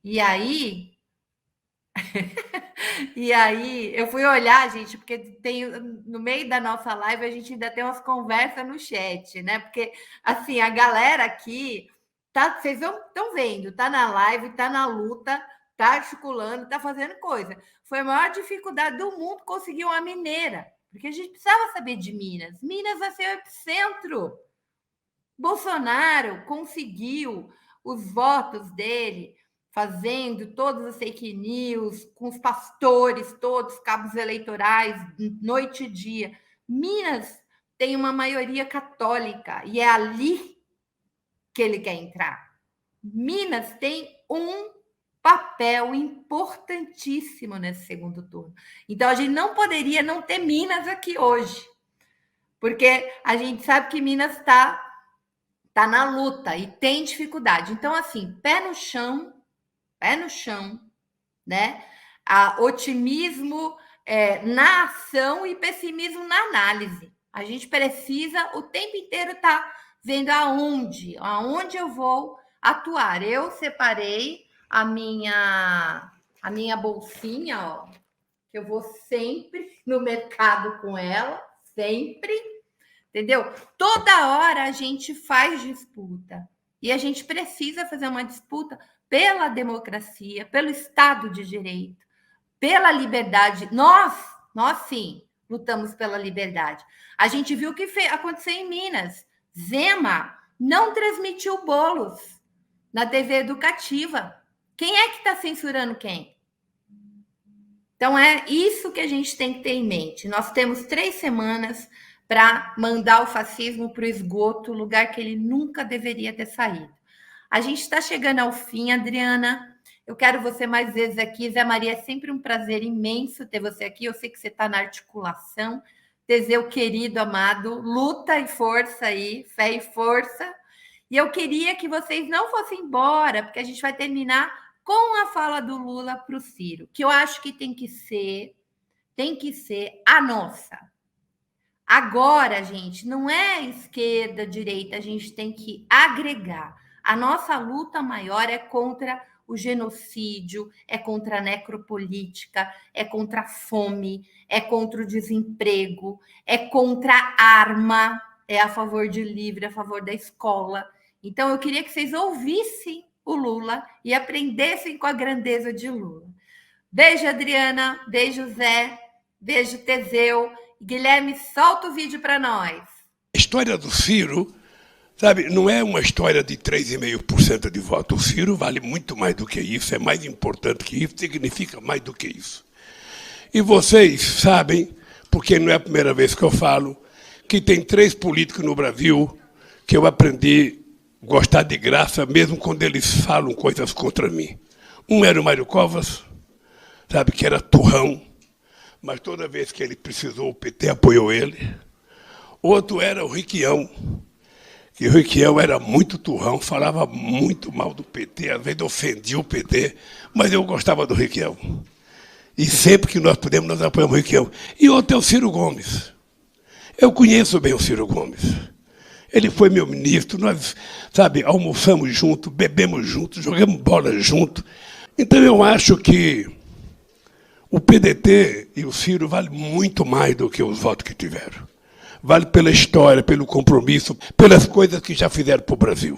E aí eu fui olhar, gente, porque tem no meio da nossa live a gente ainda tem umas conversas no chat, né? Porque assim, a galera aqui vocês estão vendo, tá na live, tá na luta, tá articulando, tá fazendo coisa. Foi a maior dificuldade do mundo conseguir uma mineira, porque a gente precisava saber de Minas. Minas vai ser o epicentro. Bolsonaro conseguiu os votos dele, fazendo todas as fake news, com os pastores todos, cabos eleitorais, noite e dia. Minas tem uma maioria católica, e é ali que ele quer entrar. Minas tem um papel importantíssimo nesse segundo turno. Então, a gente não poderia não ter Minas aqui hoje. porque a gente sabe que Minas está na luta e tem dificuldade. Então, assim, pé no chão, né? Otimismo na ação e pessimismo na análise. A gente precisa o tempo inteiro estar vendo aonde eu vou atuar. Eu separei a minha bolsinha, ó, que eu vou sempre no mercado com ela, sempre, entendeu? Toda hora a gente faz disputa e a gente precisa fazer uma disputa pela democracia, pelo Estado de Direito, pela liberdade. Nós sim, lutamos pela liberdade. A gente viu o que aconteceu em Minas. Zema não transmitiu bolos na TV educativa. Quem é que está censurando quem? Então, é isso que a gente tem que ter em mente. Nós temos 3 semanas para mandar o fascismo para o esgoto, lugar que ele nunca deveria ter saído. A gente está chegando ao fim, Adriana. Eu quero você mais vezes aqui. Zé Maria, é sempre um prazer imenso ter você aqui. Eu sei que você está na articulação. Teseu, querido, amado, luta e força aí, fé e força. E eu queria que vocês não fossem embora, porque a gente vai terminar com a fala do Lula para o Ciro, que eu acho que tem que ser a nossa. Agora, gente, não é esquerda, direita, a gente tem que agregar. A nossa luta maior é contra o genocídio, é contra a necropolítica, é contra a fome, é contra o desemprego, é contra a arma, é a favor de livre, a favor da escola. Então, eu queria que vocês ouvissem o Lula e aprendessem com a grandeza de Lula. Beijo, Adriana. Beijo, Zé. Beijo, Teseu. Guilherme, solta o vídeo para nós. A história do Ciro, sabe, não é uma história de 3,5% de voto. O Ciro vale muito mais do que isso, é mais importante que isso, significa mais do que isso. E vocês sabem, porque não é a primeira vez que eu falo, que tem 3 políticos no Brasil que eu aprendi a gostar de graça, mesmo quando eles falam coisas contra mim. Um era o Mário Covas, sabe, que era turrão, mas toda vez que ele precisou, o PT apoiou ele. Outro era o Requião, que o Requião era muito turrão, falava muito mal do PT, às vezes ofendia o PT, mas eu gostava do Requião. E sempre que nós podemos, nós apoiamos o Requião. E outro é o Ciro Gomes. Eu conheço bem o Ciro Gomes. Ele foi meu ministro, nós, sabe, almoçamos juntos, bebemos juntos, jogamos bola juntos. Então eu acho que o PDT e o Ciro valem muito mais do que os votos que tiveram. Vale pela história, pelo compromisso, pelas coisas que já fizeram para o Brasil.